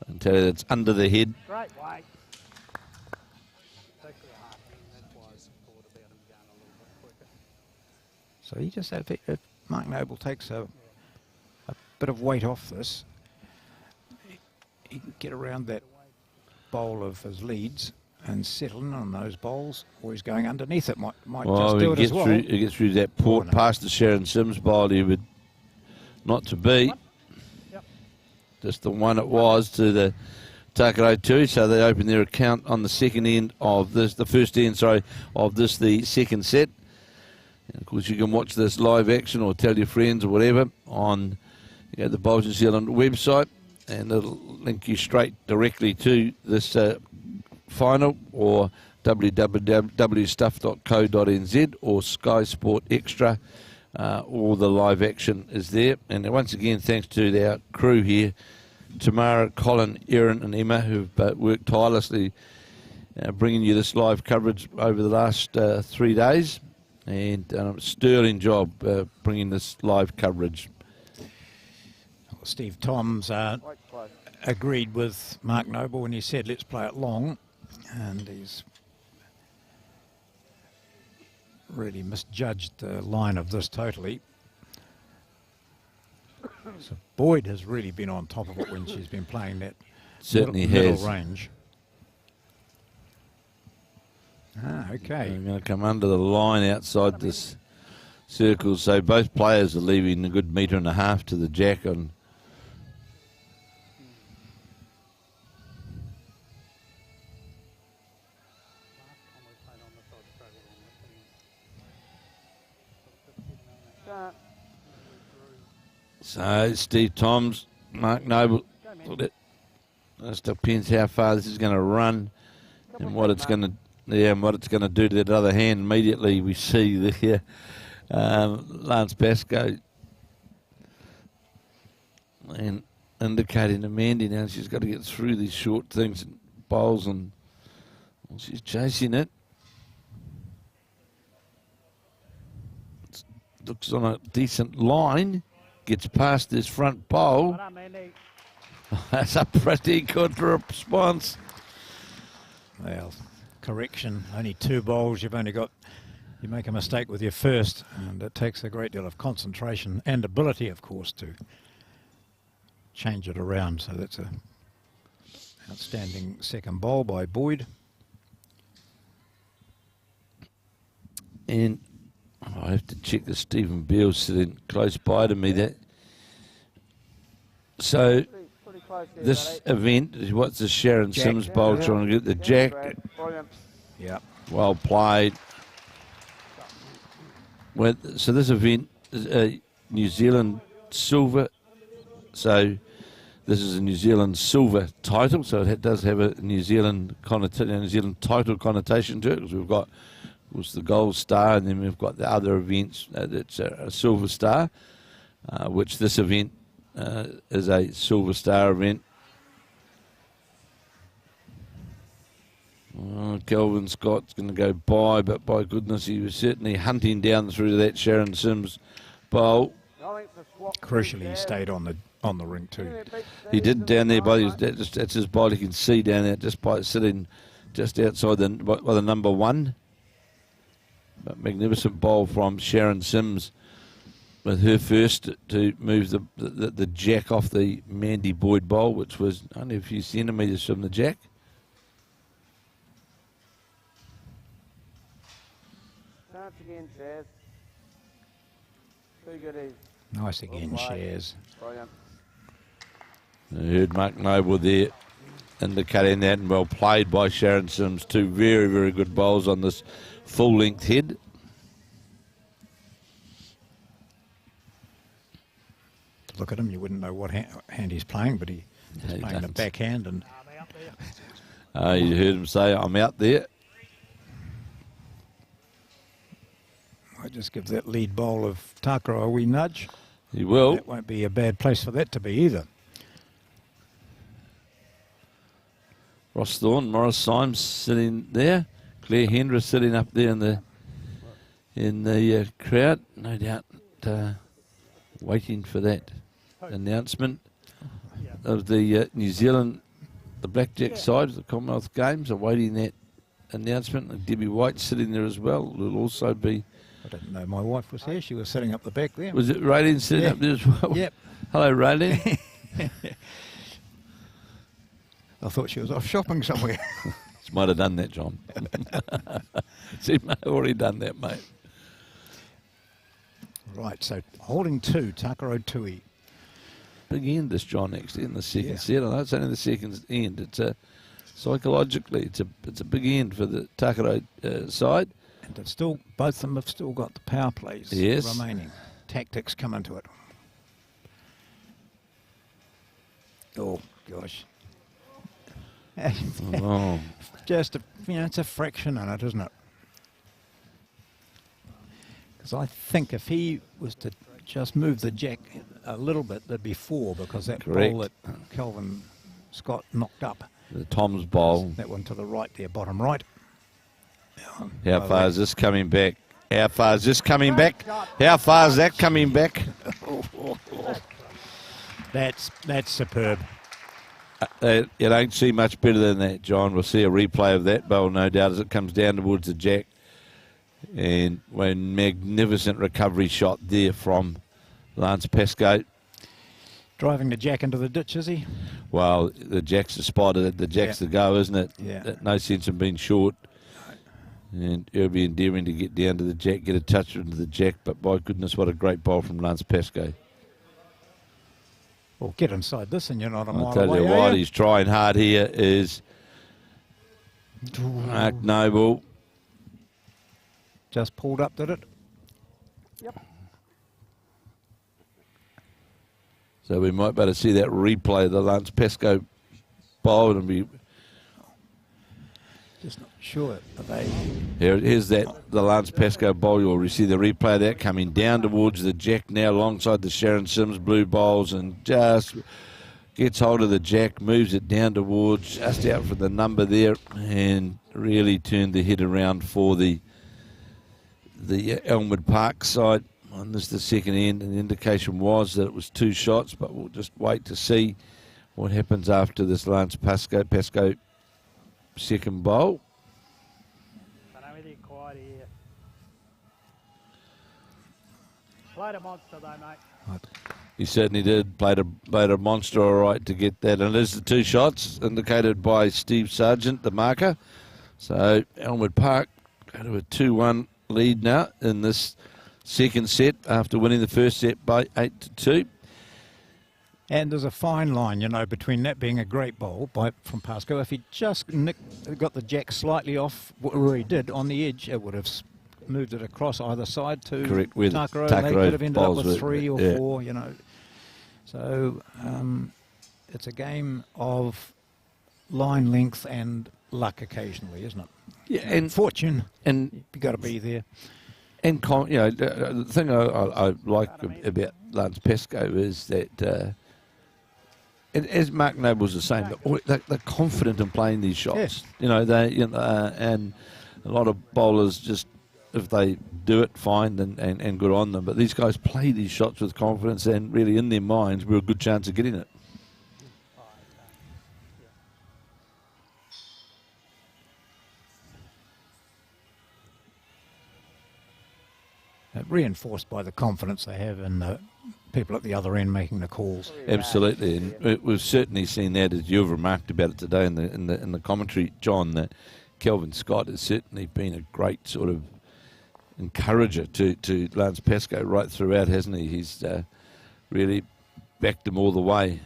I can tell you it's under the head. Great weight. So he just had, if Mark Noble takes a bit of weight off this, he can get around that bowl of his leads and settle in on those bowls, or he's going underneath it. Might just do it as well. He gets through that port past the Sharon Sims bowl. He would not to be. Yep. Just the one it was to the Takaro Tui. So they open their account on the second end of this, the first end, sorry, of this, the second set. And of course, you can watch this live action or tell your friends or whatever on the Bowls New Zealand website, and it'll link you straight directly to this final, or www.stuff.co.nz or Sky Sport Extra. All the live action is there. And once again, thanks to our crew here, Tamara, Colin, Erin and Emma, who've worked tirelessly bringing you this live coverage over the last 3 days. And sterling job bringing this live coverage. Steve Toms agreed with Mark Noble when he said, let's play it long. And he's really misjudged the line of this totally. So Boyd has really been on top of it when she's been playing that middle range. Okay. We're going to come under the line outside this circle. So both players are leaving a good metre and a half to the jack on. So Steve Toms, Mark Noble, it just depends how far this is going to run and what it's going to, and what it's going to do to that other hand. Immediately we see the Lance Pascoe and indicating to Mandy now she's got to get through these short things and bowls, and she's chasing it. Looks on a decent line. Gets past this front bowl. That's a pretty good response. Well, correction, only 2 bowls. You make a mistake with your first, and it takes a great deal of concentration and ability, of course, to change it around. So that's a outstanding second bowl by Boyd. And I have to check that Stephen Beale sitting close by to me. So this event is what's the Sharon Sims bowl trying to get the jack. Yeah. Well played. So this event is a New Zealand silver. So this is a New Zealand silver title. So it does have a New Zealand title connotation to it, because we've got was the gold star, and then we've got the other events that's a silver star, which this event is a silver star event. Kelvin Scott's going to go by, but by goodness, he was certainly hunting down through that Sharon Sims bowl. Crucially, he stayed on the ring too. He did down there, that's his bowl. You can see down there just by sitting just outside by the number 1. But magnificent bowl from Sharon Sims with her first to move the jack off the Mandy Boyd bowl, which was only a few centimetres from the jack. Chance again, Chaz. Two goodies. Nice again, Shares. Brilliant. I heard Mark Noble there indicating that, and well played by Sharon Sims. Two very, very good bowls on this full-length head. To look at him, you wouldn't know what hand he's playing, but he's playing the backhand. And you heard him say, I'm out there. I just give that lead bowl of Takara a wee nudge. He will. That won't be a bad place for that to be either. Ross Thorne, Morris Symes sitting there. Claire Hendra sitting up there in the crowd. No doubt waiting for that announcement of the New Zealand, the blackjack side of the Commonwealth Games, awaiting that announcement. And Debbie White sitting there as well. Will also be. I didn't know my wife was here. She was sitting up the back there. Was it Raylene sitting up there as well? Yep. Hello, Raylene. I thought she was off shopping somewhere. She might have done that, John. She may have already done that, mate. Right, so holding two, Takaro Tui. Big end this, John, actually, in the second set. I know it's only the second end. It's psychologically, it's a big end for the Takaro side. And they've still, both of them have still got the power plays remaining. Tactics come into it. Oh, gosh. Oh. Just, it's a fraction in it, isn't it? Because I think if he was to just move the jack a little bit, there'd be four, because that ball that Kelvin Scott knocked up. The Tom's bowl. That one to the right there, bottom right. How far is this coming back? How far is this coming back? How far is that coming back? That's superb. You don't see much better than that, John. We'll see a replay of that bowl, no doubt, as it comes down towards the jack. And a magnificent recovery shot there from Lance Pascoe. Driving the jack into the ditch, is he? Well, the jack's the spotted, the jack's the go, isn't it? Yeah. No sense in being short. And he'll be endeavouring to get down to the jack, get a touch into the jack, but by goodness, what a great bowl from Lance Pascoe. Well, get inside this and you're not a mile I'll tell away, you what, he's trying hard here is Mark Noble. Just pulled up, did it? Yep. So we might be able to see that replay of the Lance Pascoe bowl and be... Just not sure. Are they? Here's the Lance Pascoe bowl. You'll see the replay of that coming down towards the jack now alongside the Sharon Sims blue bowls, and just gets hold of the jack, moves it down towards just out for the number there, and really turned the head around for the Elmwood Park side. On this the second end, and the indication was that it was two shots, but we'll just wait to see what happens after this Lance Pascoe second bowl. Played a monster though, mate. He certainly did. Played a monster all right to get that. And there's the two shots indicated by Steve Sargent, the marker. So Elmwood Park go to a 2-1 lead now in this second set after winning the first set by 8-2. And there's a fine line, between that being a great bowl from Pascoe. If he just got the jack slightly off where he did on the edge, it would have moved it across either side to Takaro, and they could have ended up with 3 or 4, So it's a game of line length and luck occasionally, isn't it? Yeah, and fortune, and you've got to be there. And the thing I like about Lance Pascoe is that, as Mark Nobles is saying, they're confident in playing these shots. Yes. And a lot of bowlers just, if they do it, fine and good on them. But these guys play these shots with confidence, and really in their minds, we're a good chance of getting it. reinforced by the confidence they have in the people at the other end making the calls. Absolutely, and we've certainly seen that, as you've remarked about it today in the commentary, John, that Kelvin Scott has certainly been a great sort of encourager to Lance Pascoe right throughout, hasn't he? He's really backed him all the way.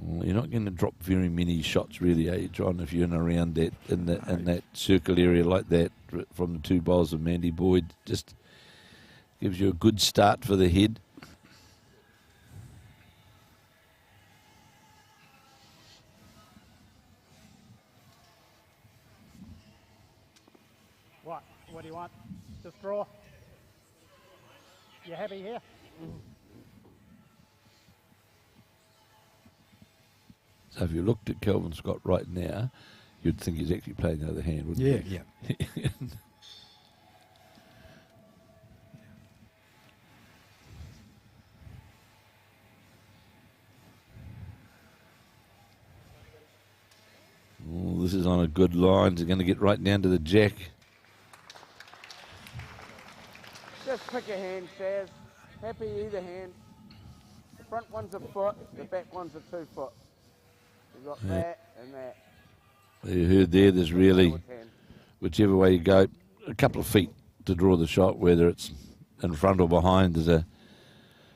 Well, you're not going to drop very many shots, really, are you, John, if you're in around that in that circle area like that from the two bowls of Mandy Boyd. Just gives you a good start for the head. What do you want? Just draw. You happy here? So if you looked at Kelvin Scott right now, you'd think he's actually playing the other hand, wouldn't you? Yeah. Oh, this is on a good line. He's going to get right down to the jack. Just pick a hand, Shaz. Happy either hand. The front one's a foot, the back one's a 2 foot. You've got that and that. You heard there's really, whichever way you go, a couple of feet to draw the shot, whether it's in front or behind. There's a...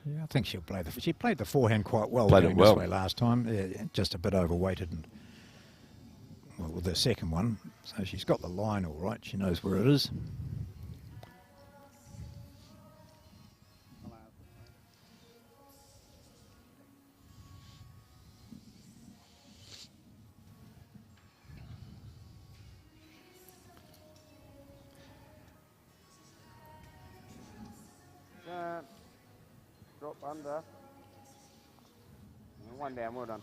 Yeah, I think she played the forehand quite well. Played it well. This way last time. Yeah, just a bit overweighted and, well, with the second one. So she's got the line all right. She knows where it is. Drop under. And one down, well done.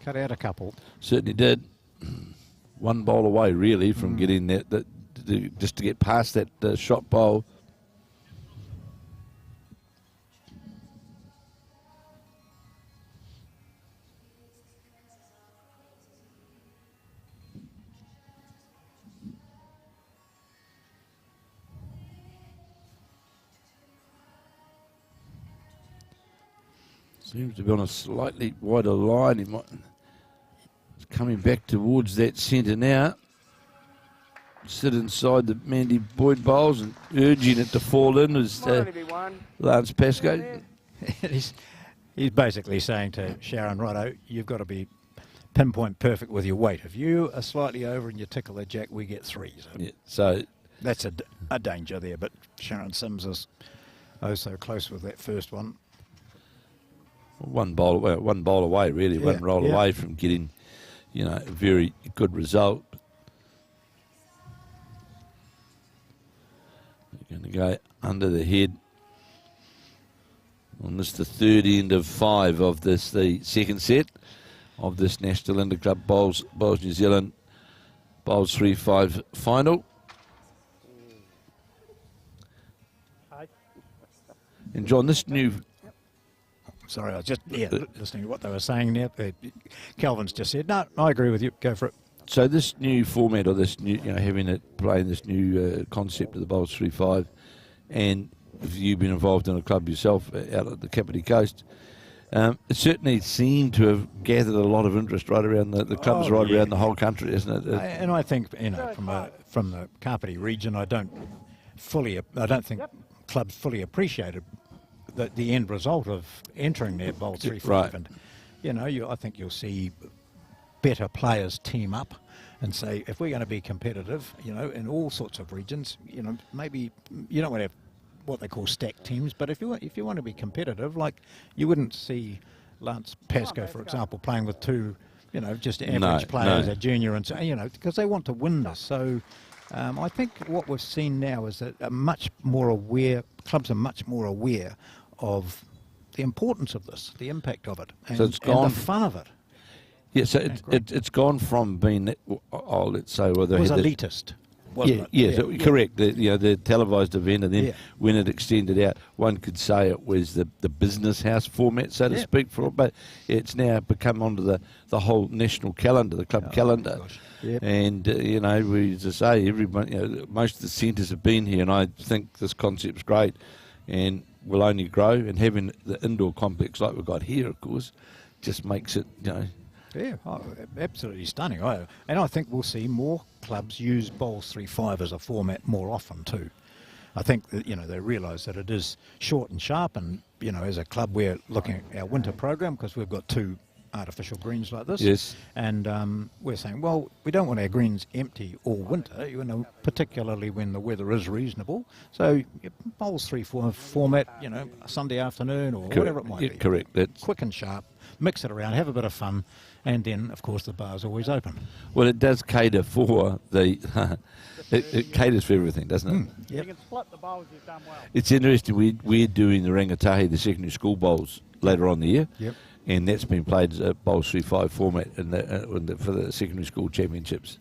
Cut out a couple. Certainly did. One bowl away, really, from getting that just to get past that shot bowl. Seems to be on a slightly wider line. He might. It's coming back towards that centre now. Sit inside the Mandy Boyd bowls and urging it to fall in as Lance Pascoe. He's basically saying to Sharon, righto, you've got to be pinpoint perfect with your weight. If you are slightly over and you tickle the jack, we get 3. So, yeah, so that's a danger there. But Sharon Sims is so close with that first one. One bowl away, really. One roll away from getting, a very good result. You're going to go under the head on this, the third end of 5 of this, the second set of this National Interclub Bowls New Zealand Bowls3Five final. And John, this new... Sorry, I was just listening to what they were saying there. Kelvin's just said, no, I agree with you. Go for it. So this new format, or this new, having it playing this new concept of the Bowls3Five, and if you've been involved in a club yourself out at the Kapiti Coast, it certainly seemed to have gathered a lot of interest right around the clubs around the whole country, isn't it? And I think from the Kapiti region, I don't think clubs fully appreciated the end result of entering their Bowls3Five. Right. And I think you'll see better players team up and say, if we're going to be competitive, in all sorts of regions, maybe you don't want to have what they call stacked teams, but if you want to be competitive, like you wouldn't see Lance Pascoe, for example, playing with 2, just average players, a junior, and so, because they want to win this. So I think what we've seen now is that clubs are much more aware of the importance of this, the impact of it, and, so and the fun of it. Yeah, so it's gone from being, let's say, it was elitist. wasn't it? Yes, correct. The televised event, and then Yeah. when it extended out, one could say it was the business house format, so to Yeah. speak, for it. But it's now become onto the whole national calendar, the club calendar. Gosh. Yep. And we, as I say, everyone, most of the centres have been here, and I think this concept's great, and will only grow. And having the indoor complex like we've got here, of course, just makes it, Yeah, absolutely stunning. And I think we'll see more clubs use Bowls3Five as a format more often too. I think that, they realise that it is short and sharp, and, as a club we're looking at our winter program because we've got 2 artificial greens like this. Yes. And we're saying, well, we don't want our greens empty all winter, particularly when the weather is reasonable. So Bowls3Five format, Sunday afternoon or whatever it might be. Correct. That's Quick and sharp, mix it around, have a bit of fun, and then, of course, the bar's always open. Well, it does cater for the. it caters for everything, doesn't it? Yep. You can split the bowls, you've done well. It's interesting. We're doing the Rangatahi, the secondary school bowls, later on in the year. Yep. And that's been played as a Bowls3Five format for the secondary school championships.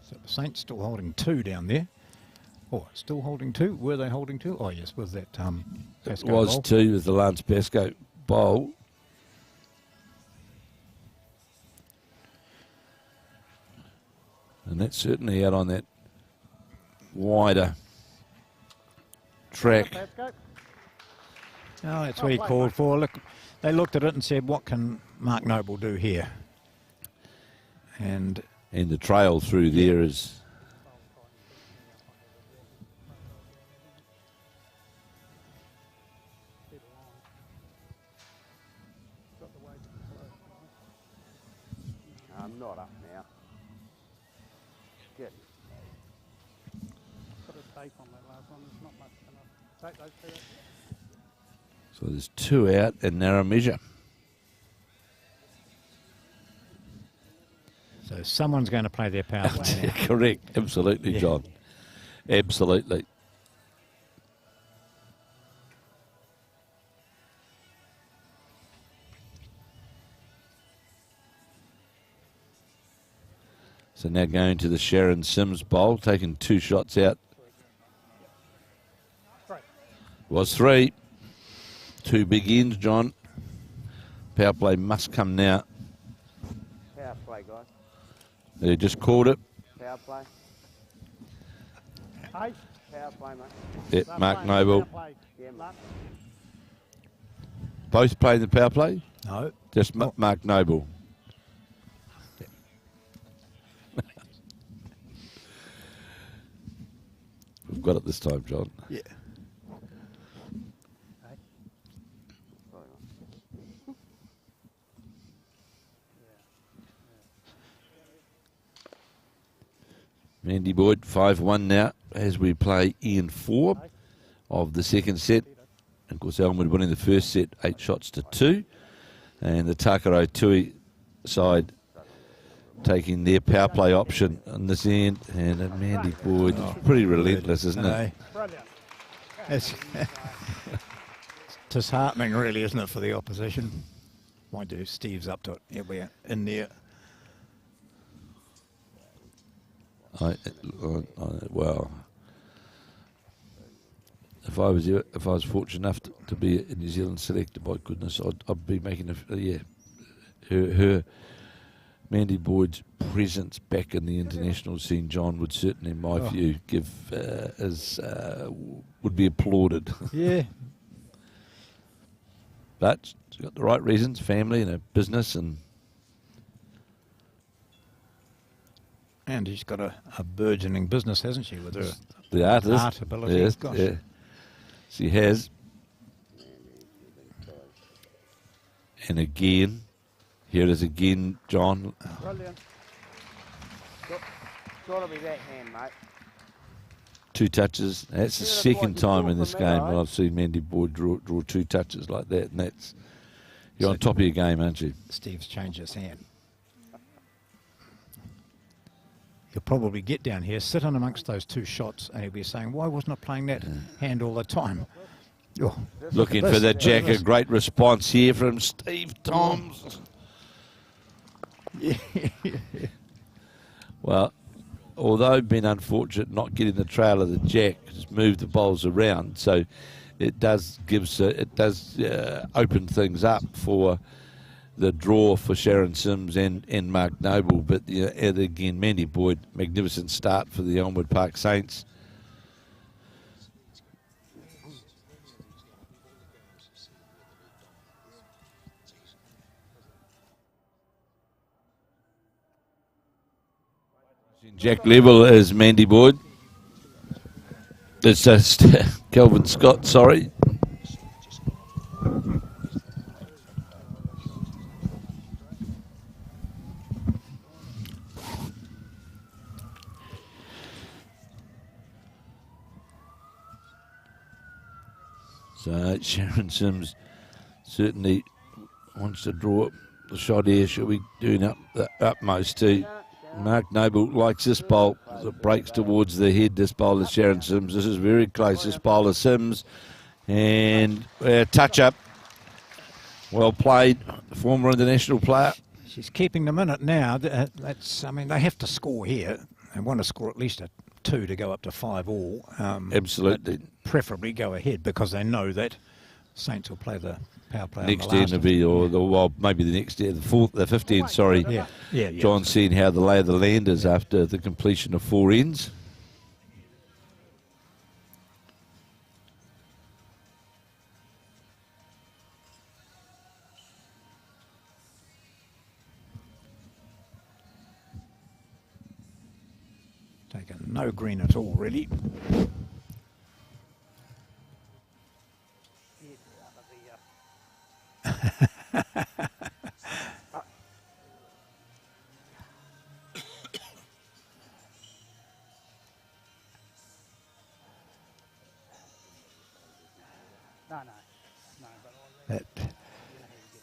So the Saints still holding 2 down there. Oh, still holding 2? Were they holding 2? Oh, yes, with that It Pasco was bowl. 2 with the Lance Pasco bowl. And that's certainly out on that wider track. Let's go. Oh, that's what he called for. Look, they looked at it and said, what can Mark Noble do here? And And the trail through there is... I'm not up now. Good. Put a tape on that last one. There's not much enough. Take those 2 out. So there's 2 out in narrow measure. so someone's going to play their power play now. Correct. Absolutely, Yeah. John. Absolutely. So now going to the Sharon Sims bowl, taking 2 shots out. Was 3. 2 big ends, John. Power play must come now. Power play, guys. They just called it. Power play. Hey, Power play, mate. Yeah, start Mark playing. Noble. Power play. Yeah, Mark. Both playing the power play? No. Just Mark Noble. We've got it this time, John. Yeah. Mandy Boyd, 5-1 now as we play Ian 4 of the second set. And of course, Elmwood winning the first set, 8 shots to 2. And the Takaro Tui side taking their power play option on this end. And Mandy Boyd is pretty relentless, isn't it? Brilliant. It's disheartening, really, isn't it, for the opposition? Mind you, Steve's up to it. Here we are in there. Well, if I was fortunate enough to be a New Zealand selector, by goodness, I'd be making her Mandy Boyd's presence back in the international scene, John, would certainly, in my view, would be applauded. Yeah. But she's got the right reasons, family and a business, and she's got a burgeoning business, hasn't she, with her the artist. art ability. Yes, Gosh. yeah. She has. And again, here it is again, John. Brilliant. Got to be that hand, mate. 2 touches. That's the Yeah, that's second what you time thought in this from me, game right? that I've seen Mandy Boyd draw 2 touches like that, and that's you're on top of your game, aren't you? Steve's changed his hand. He'll probably get down here, sit in amongst those 2 shots, and he'll be saying, why wasn't I playing that hand all the time? Oh, Looking look for at that this. jack. A great response here from Steve Toms. Well, although been unfortunate not getting the trail of the jack, just moved the bowls around, so it does open things up for the draw for Sharon Sims and Mark Noble. But and again, Mandy Boyd, magnificent start for the Elmwood Park Saints. Jack level is Mandy Boyd. It's just Kelvin Scott, sorry. So Sharon Sims certainly wants to draw the shot here. She'll be doing up the utmost to. Mark Noble likes this bowl as it breaks towards the head. This bowler Sharon Sims. This is very close. This bowler Sims. And touch up. Well played. Former international player. She's keeping them in it now. I mean, they have to score here. They want to score at least a 2 to go up to 5 all. Absolutely. Preferably go ahead because they know that Saints will play the power play. Next end will be, maybe the next end, the 15th end, sorry. Yeah. John's seeing how the lay of the land is after the completion of 4 ends. Taken no green at all, really.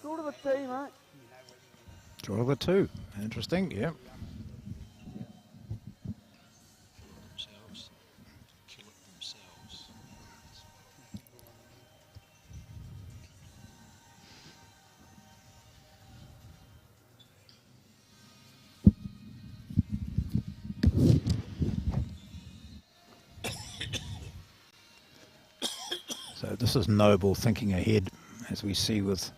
Draw to the tee, mate. Draw to the 2. Interesting, yeah. So this is Noble thinking ahead, as we see with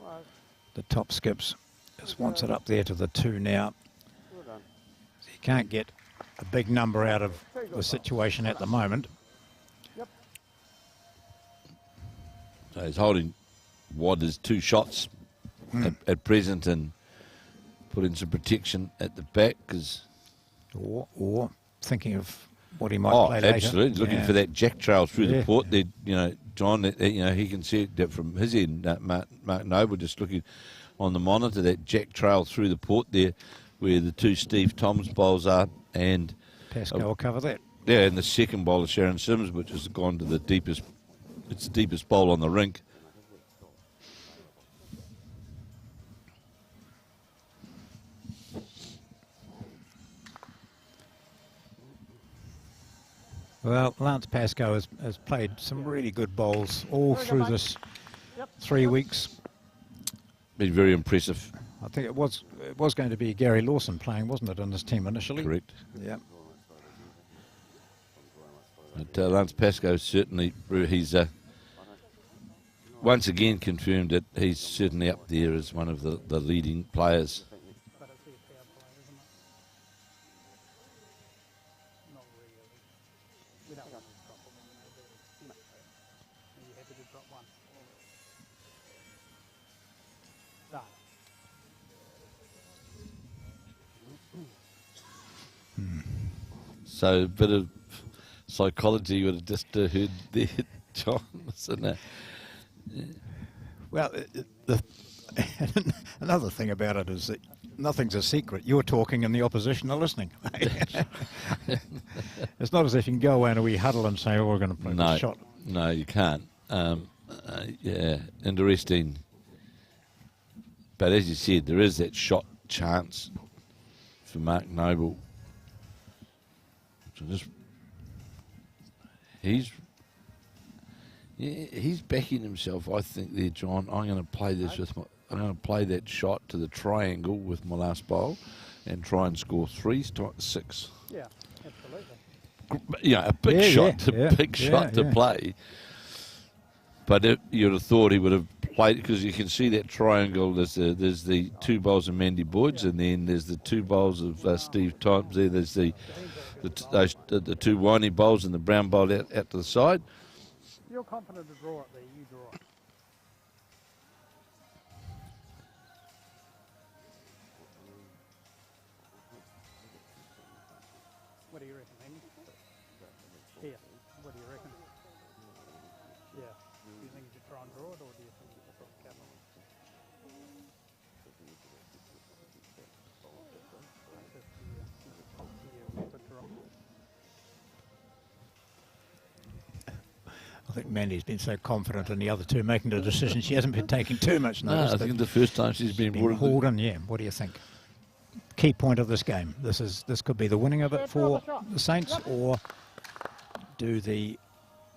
the top skips. Just wants it up there to the 2 now. So he can't get a big number out of the situation at the moment. So he's holding what is 2 shots at present and putting some protection at the back. Or thinking of what he might play later. Absolutely. Looking for that jack trail through the port. There, John, he can see it from his end. Mark Noble just looking on the monitor, that jack trail through the port there where the 2 Steve Toms bowls are. And Pascal will cover that. Yeah, and the second bowler, Sharon Sims, which has gone to the deepest bowl on the rink. Well, Lance Pascoe has played some really good bowls all through this 3 weeks. Been very impressive. I think it was going to be Gary Lawson playing, wasn't it, on this team initially? Correct. Yeah. But Lance Pascoe certainly, he's once again confirmed that he's certainly up there as one of the leading players. So a bit of psychology you would have just heard there, John. Well, another thing about it is that nothing's a secret. You're talking and the opposition are listening. It's not as if you can go away in a wee huddle and say, we're going to play this shot. No, you can't. Yeah, interesting. But as you said, there is that shot chance for Mark Noble. So Yeah, he's backing himself, I think, there, John. I'm going to play this with I'm going to play that shot to the triangle with my last bowl and try and score 6. Yeah, absolutely. Yeah, a big shot to yeah. play. But you'd have thought he would have played, because you can see that triangle. There's the 2 bowls of Mandy Boyd's, and then there's the 2 bowls of Steve Times there. There's the 2 winey bowls and the brown bowl out to the side. You're confident to draw it there, you draw it. What do you reckon, Andy? Here, what do you reckon? Yeah. Do you think you should try and draw it, or do you think you should put the cap on? I think Mandy's been so confident in the other two making the decision, she hasn't been taking too much notice. I think the first time she's been hauled in. Yeah, what do you think? Key point of this game. This could be the winning of it for the Saints, or do the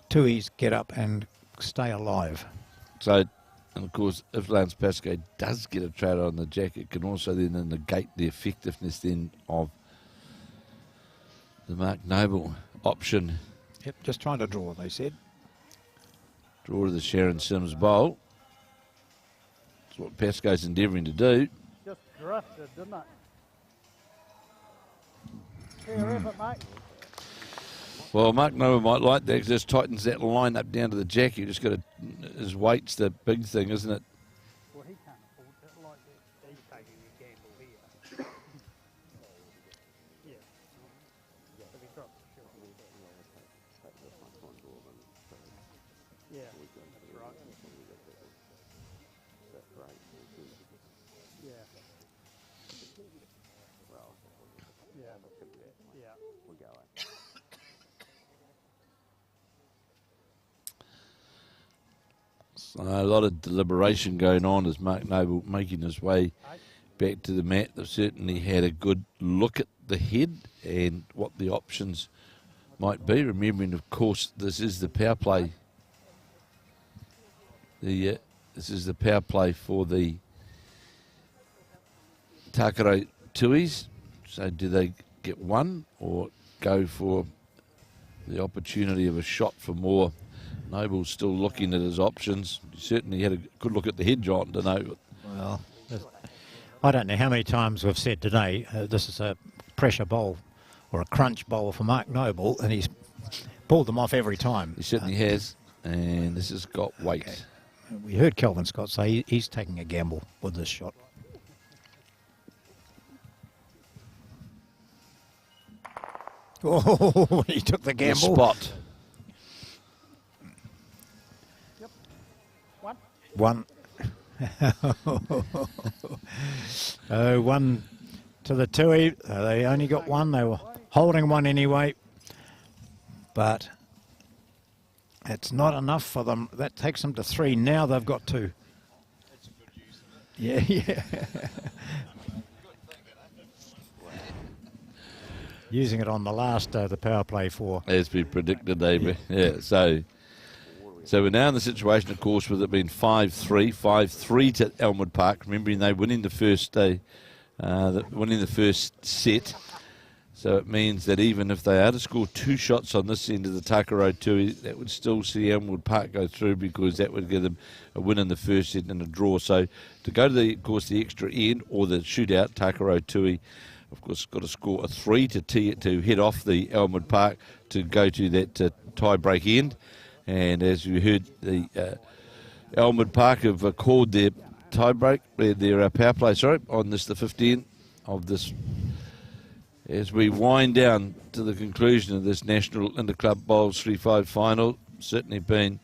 Tuis get up and stay alive? So, and of course, if Lance Pascoe does get a trade on the jack, it can also then negate the effectiveness then of the Mark Noble option. Yep, just trying to draw, they said. Draw to the Sharon Sims bowl. That's what Pascoe's endeavouring to do. Just drifted, didn't it? Fair effort, mate. Well, Mark Noble might like that, 'cause it just tightens that line up down to the jack. You just got to, his weight's the big thing, isn't it? Well, he can't afford it like that. He's taking a gamble here. Yeah. If he drops it, sure. Yeah, that's right. Yeah. Yeah. Yeah. We're going. So a lot of deliberation going on as Mark Noble making his way back to the mat. They've certainly had a good look at the head and what the options might be. Remembering, of course, this is the power play. This is the power play for the Takaro Tuis. So do they get one or go for the opportunity of a shot for more? Noble's still looking at his options. He certainly had a good look at the head, John, to know. Well, I don't know how many times we've said today this is a pressure bowl or a crunch bowl for Mark Noble, and he's pulled them off every time. He certainly has, and this has got weight. Okay. We heard Kelvin Scott say he's taking a gamble with this shot. Oh, he took the gamble. The spot. Yep. One. Oh, one to the Tui. They only got one. They were holding one anyway. But it's not enough for them. That takes them to 3. Now they've got 2. Yeah, yeah. Using it on the last the power play for. As we predicted, David. Yeah, so we're now in the situation, of course, with it being 5-3 to Elmwood Park. Remembering they winning the first winning the first set. So it means that even if they are to score 2 shots on this end of the Takaro Tui, that would still see Elmwood Park go through, because that would give them a win in the first set and a draw. So to go to the extra end or the shootout, Takaro Tui, of course, got to score a 3 to head off the Elmwood Park to go to that tie-break end. And as you heard, the Elmwood Park have called their tie-break, their power play, on this, the 15th of this, as we wind down to the conclusion of this National Interclub Bowls3Five final. Certainly been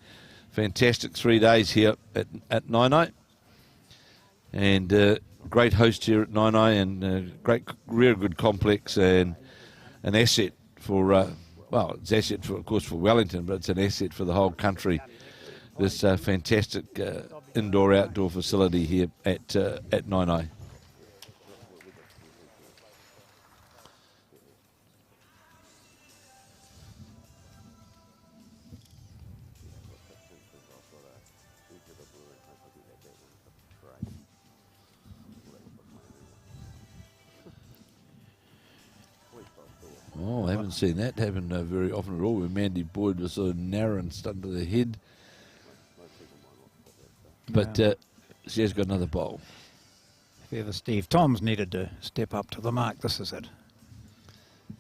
fantastic 3 days here at Nainai. And great host here at Nainai, and great, real good complex, and an asset for, well, it's an asset, for, of course, for Wellington, but it's an asset for the whole country. This fantastic indoor-outdoor facility here at Nainai. Oh, I haven't seen that happen very often at all, where Mandy Boyd was sort of narrow and stuck to the head. But she has got another bowl. If ever Steve Toms needed to step up to the mark, this is it.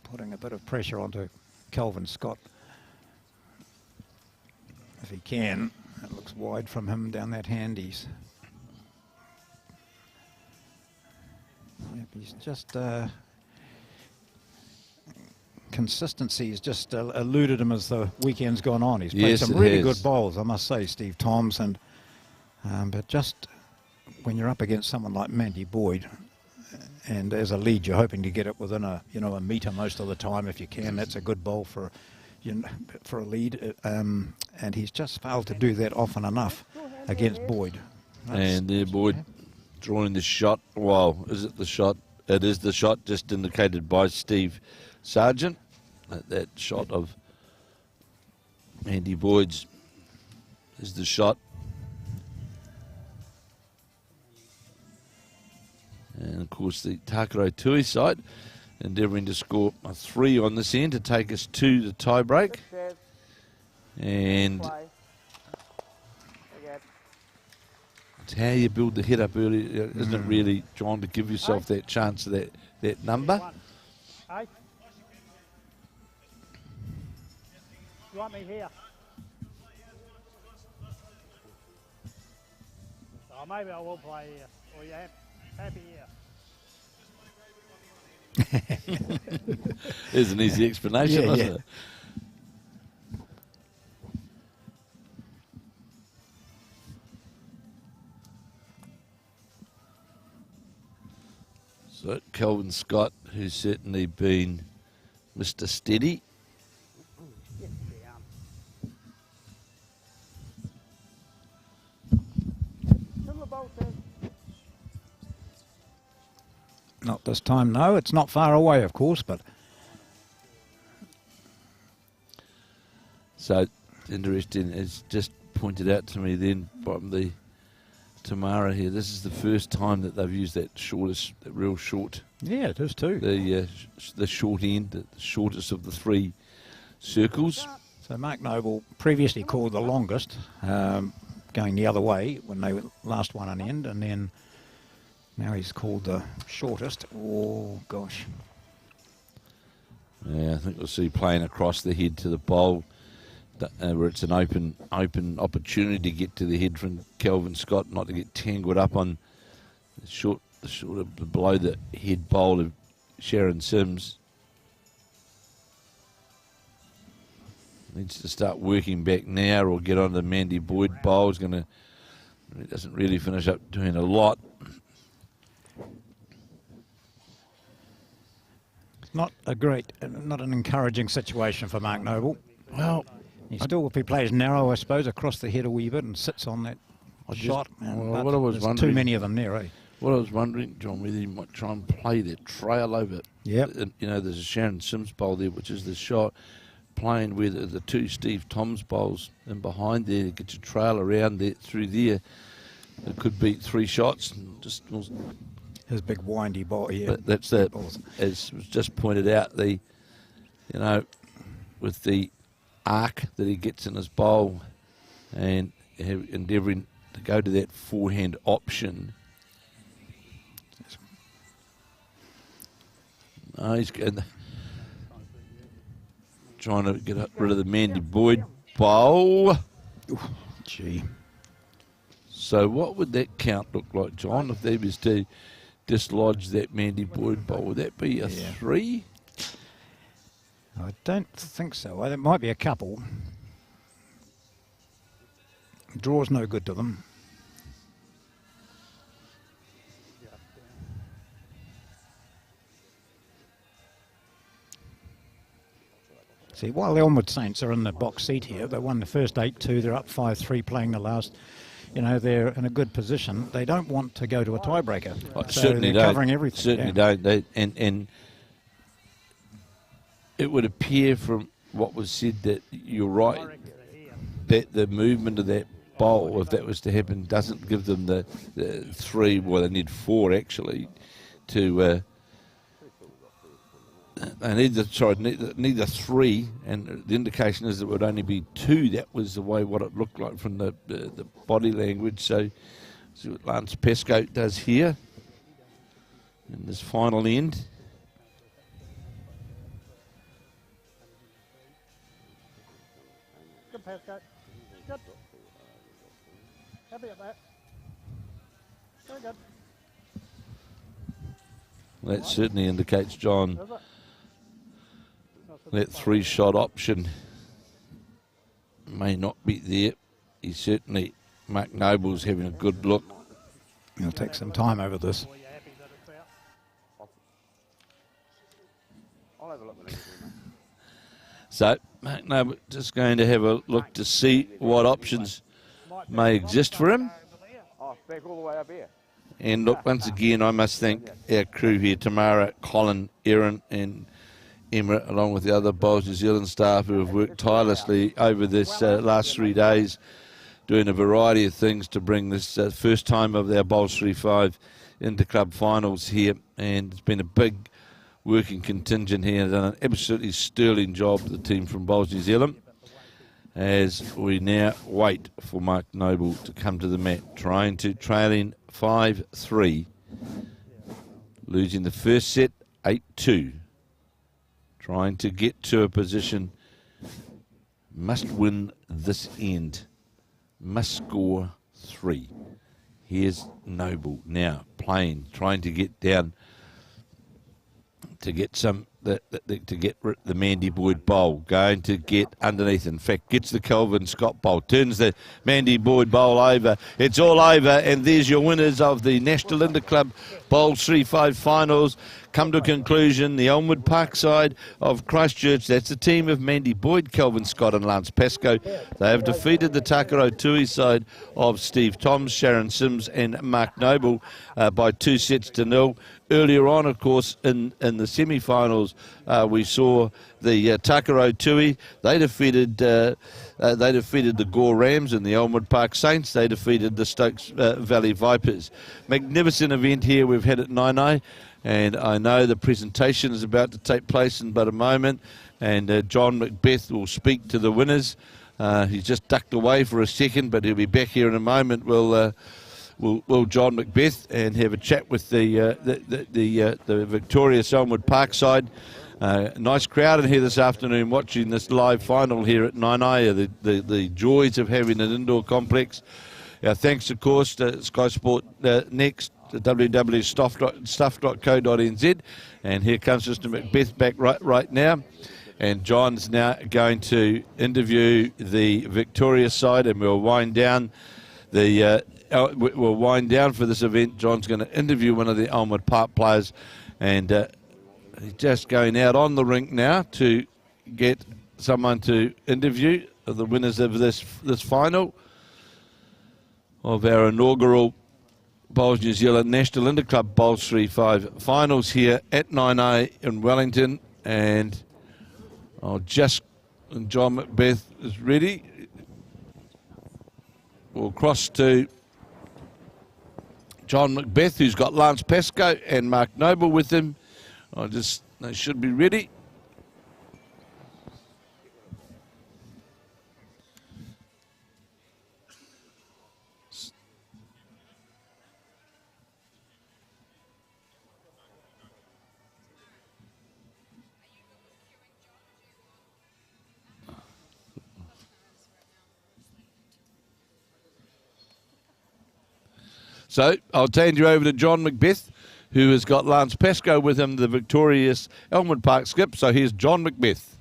Putting a bit of pressure onto Kelvin Scott. If he can. It looks wide from him down that hand. He's just consistency has just eluded him as the weekend's gone on. He's played some really good bowls, I must say, Steve Toms, and but just when you're up against someone like Mandy Boyd, and as a lead, you're hoping to get it within a metre most of the time if you can. That's a good bowl for a lead, and he's just failed to do that often enough against Boyd. And there, Boyd drawing the shot. Wow, is it the shot? It is the shot, just indicated by Steve Sargent. That shot of Mandy Boyd's is the shot. And of course the Takaro Tui side endeavouring to score a 3 on this end to take us to the tie break. And it's how you build the hit up early, isn't it really, John, to give yourself that chance of that number? You want me here? So maybe I will play here. Or you happy here? There's an easy explanation, isn't it? So Kelvin Scott, who's certainly been Mr. Steady. Not this time, no. It's not far away, of course, but... So, interesting, it's just pointed out to me then from the Tamara here, this is the first time that they've used that shortest, that real short. Yeah, it is too. The short end, the shortest of the 3 circles. So Mark Noble previously called the longest, going the other way when they last won an end, and then now he's called the shortest. Oh, gosh. Yeah, I think we'll see playing across the head to the bowl, where it's an open opportunity to get to the head from Kelvin Scott, not to get tangled up on the short of below the head bowl of Sharon Sims. Needs to start working back now or get on the Mandy Boyd bowl. Doesn't really finish up doing a lot. Not an encouraging situation for Mark Noble. Well, if he plays narrow, I suppose, across the head a wee bit and sits on that shot. What I was wondering, too many of them there, eh? What I was wondering, John, whether he might try and play that trail over. Yep. There's a Sharon Sims bowl there, which is the shot, playing with the 2 Steve Toms bowls and behind there to get your trail around there through there. It could beat 3 shots and just. His big windy ball, yeah. But that's that. As was just pointed out, with the arc that he gets in his bowl and endeavouring to go to that forehand option. No, he's trying to get rid of the Mandy Boyd bowl. Ooh, gee. So what would that count look like, John, if they was to dislodge that Mandy Boyd bowl? Would that be a 3? I don't think so. Well, there might be a couple. Draw's no good to them. See, while the Elmwood Saints are in the box seat here, they won the first 8-2, they're up 5-3 playing the last. They're in a good position. They don't want to go to a tiebreaker. So certainly they're don't. Covering everything. Certainly don't. And it would appear from what was said that you're right, that the movement of that bowl, if that was to happen, doesn't give them the 3, well, they need 4 actually, to they need the 3, and the indication is it would only be 2. That was the way what it looked like from the body language. So see what Lance Pesco does here in this final end. Good pass, Coach. Good. Happy at that. Very good. That certainly indicates John Does it? that 3-shot option may not be there. He certainly, Mark Noble's having a good look. He'll take some time over this. Boy, you're happy that it's out. I'll have a look at it. So Mark Noble just going to have a look to see what options may exist for him. Oh, back all the way up here. And look, once again, I must thank our crew here, Tamara, Colin, Erin and Emma, along with the other Bowls New Zealand staff who have worked tirelessly over this last 3 days, doing a variety of things to bring this first time of our Bowls3Five Interclub finals here. And it's been a big working contingent here, done an absolutely sterling job, the team from Bowls New Zealand, as we now wait for Mark Noble to come to the mat, trailing 5-3, losing the first set 8-2, trying to get to a position, must win this end, must score 3. Here's Noble now playing, trying to get down to get some to get the Mandy Boyd bowl, going to get underneath. In fact, gets the Kelvin Scott bowl, turns the Mandy Boyd bowl over. It's all over, and there's your winners of the National Interclub Bowls3Five finals. Come to a conclusion, the Elmwood Park side of Christchurch, that's the team of Mandy Boyd, Kelvin Scott and Lance Pesco. They have defeated the Takarotui side of Steve Toms, Sharon Sims and Mark Noble by 2-0. Earlier on, of course, in the semi-finals, we saw the Takarotui. They defeated the Gore Rams and the Elmwood Park Saints. They defeated the Stokes Valley Vipers. Magnificent event here we've had at Nainai. And I know the presentation is about to take place in but a moment, and John Macbeth will speak to the winners. He's just ducked away for a second, but he'll be back here in a moment. We'll John Macbeth and have a chat with the victorious Elmwood Park side. Nice crowd in here this afternoon watching this live final here at Nainai. The joys of having an indoor complex. Our thanks, of course, to skysportnext. www.stuff.co.nz, and here comes Mr. Macbeth back right now, and John's now going to interview the victorious side, and we'll wind down for this event. John's going to interview one of the Elmwood Park players, and he's just going out on the rink now to get someone to interview the winners of this final of our inaugural Bowls New Zealand National Interclub Bowls3Five finals here at 9A in Wellington, and John Macbeth is ready. We'll cross to John Macbeth, who's got Lance Pesco and Mark Noble with him. They should be ready. So I'll hand you over to John Macbeth, who has got Lance Pesco with him, the victorious Elmwood Park skip. So here's John Macbeth.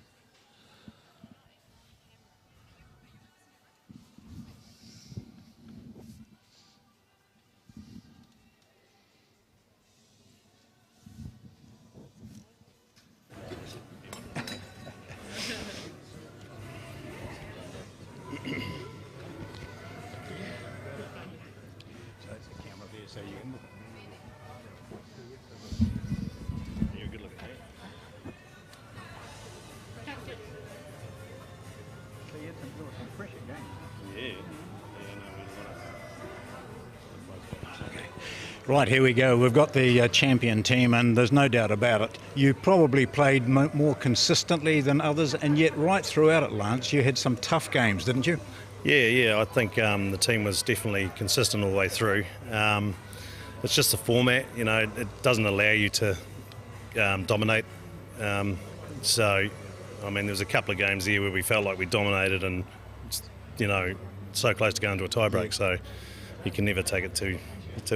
Right, here we go. We've got the champion team, and there's no doubt about it. You probably played more consistently than others, and yet right throughout it, Lance, you had some tough games, didn't you? Yeah, I think the team was definitely consistent all the way through. It's just the format, it doesn't allow you to dominate. So, I mean, there was a couple of games there where we felt like we dominated and, so close to going to a tie-break, so you can never take it too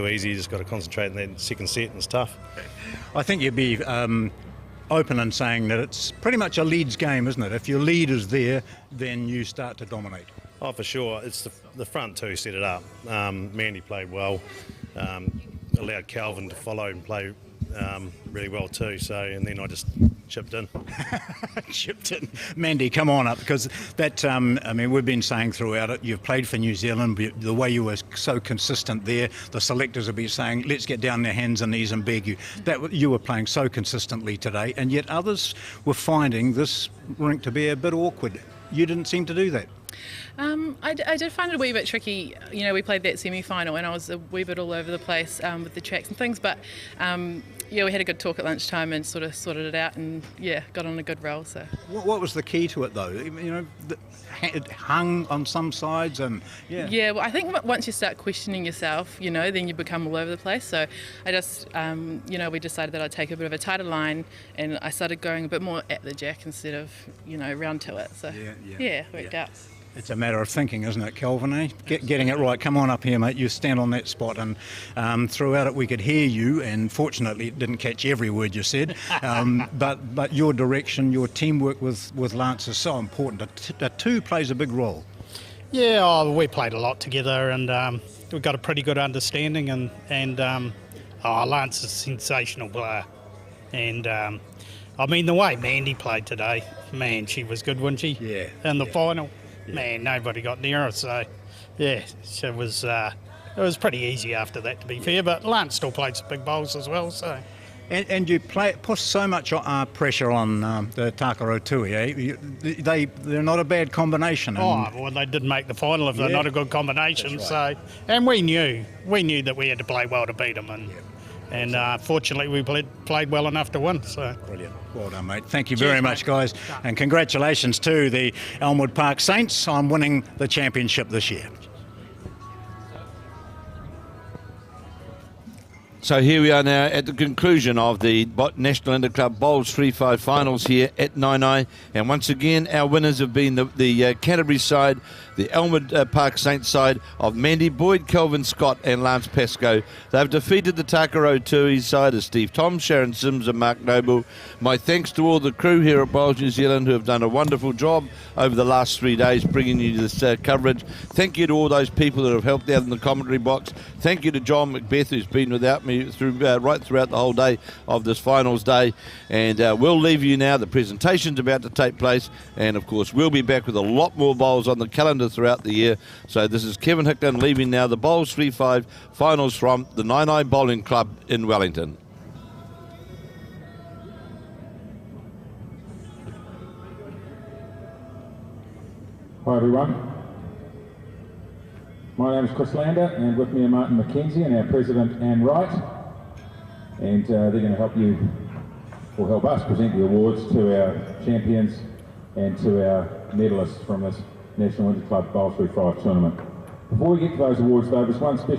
easy. You just got to concentrate in that second set, and it's tough. I think you'd be open in saying that it's pretty much a leads game, isn't it? If your lead is there, then you start to dominate. Oh, for sure. It's the front two set it up. Mandy played well, allowed Calvin to follow and play really well too. So, and then I just chipped in. Mandy, come on up, because that, we've been saying throughout it, you've played for New Zealand, the way you were so consistent there, the selectors have been saying, let's get down their hands and knees and beg you. That you were playing so consistently today, and yet others were finding this rink to be a bit awkward. You didn't seem to do that. I did find it a wee bit tricky. We played that semi-final and I was a wee bit all over the place with the tracks and things, but we had a good talk at lunchtime and sort of sorted it out and got on a good roll. So what was the key to it though? It hung on some sides and well, I think once you start questioning yourself, then you become all over the place. So I just we decided that I'd take a bit of a tighter line and I started going a bit more at the jack instead of round to it. So worked out. It's a matter of thinking, isn't it, Kelvin? Eh? Getting it right. Come on up here, mate. You stand on that spot, and throughout it we could hear you, and fortunately it didn't catch every word you said. But your direction, your teamwork with Lance is so important. A two plays a big role. Yeah, we played a lot together, and we've got a pretty good understanding. And Lance is a sensational player, and the way Mandy played today, man, she was good, wasn't she? Yeah. In the final. Yeah. Man, nobody got near her, so it was pretty easy after that, to be fair. But Lance still played some big bowls as well, so. And you push so much pressure on the Takaro Tui, eh? They're not a bad combination. They didn't make the final if they're not a good combination. That's right. So, and we knew that we had to play well to beat them, and fortunately we played well enough to win. So brilliant. Well done, mate. Thank you very much, guys. And congratulations to the Elmwood Park Saints on winning the championship this year. So here we are now at the conclusion of the National Interclub Bowls3Five finals here at Nainai. And once again, our winners have been the Canterbury side, the Elmwood Park Saints side of Mandy Boyd, Kelvin Scott and Lance Pascoe. They've defeated the Takaro Tui side of Steve Tom, Sharon Sims and Mark Noble. My thanks to all the crew here at Bowls New Zealand who have done a wonderful job over the last 3 days bringing you this coverage. Thank you to all those people that have helped out in the commentary box. Thank you to John Macbeth, who's been without me right throughout the whole day of this finals day. And we'll leave you now. The presentation's about to take place, and of course we'll be back with a lot more bowls on the calendar throughout the year. So this is Kevin Hickman leaving now the Bowls3Five finals from the Nainai Bowling Club in Wellington. Hi everyone. My name is Chris Lander, and with me are Martin McKenzie and our President Anne Wright, and they're going to help you, or help us present the awards to our champions and to our medalists from this National Interclub Bowls3Five tournament. Before we get to those awards though, there's one special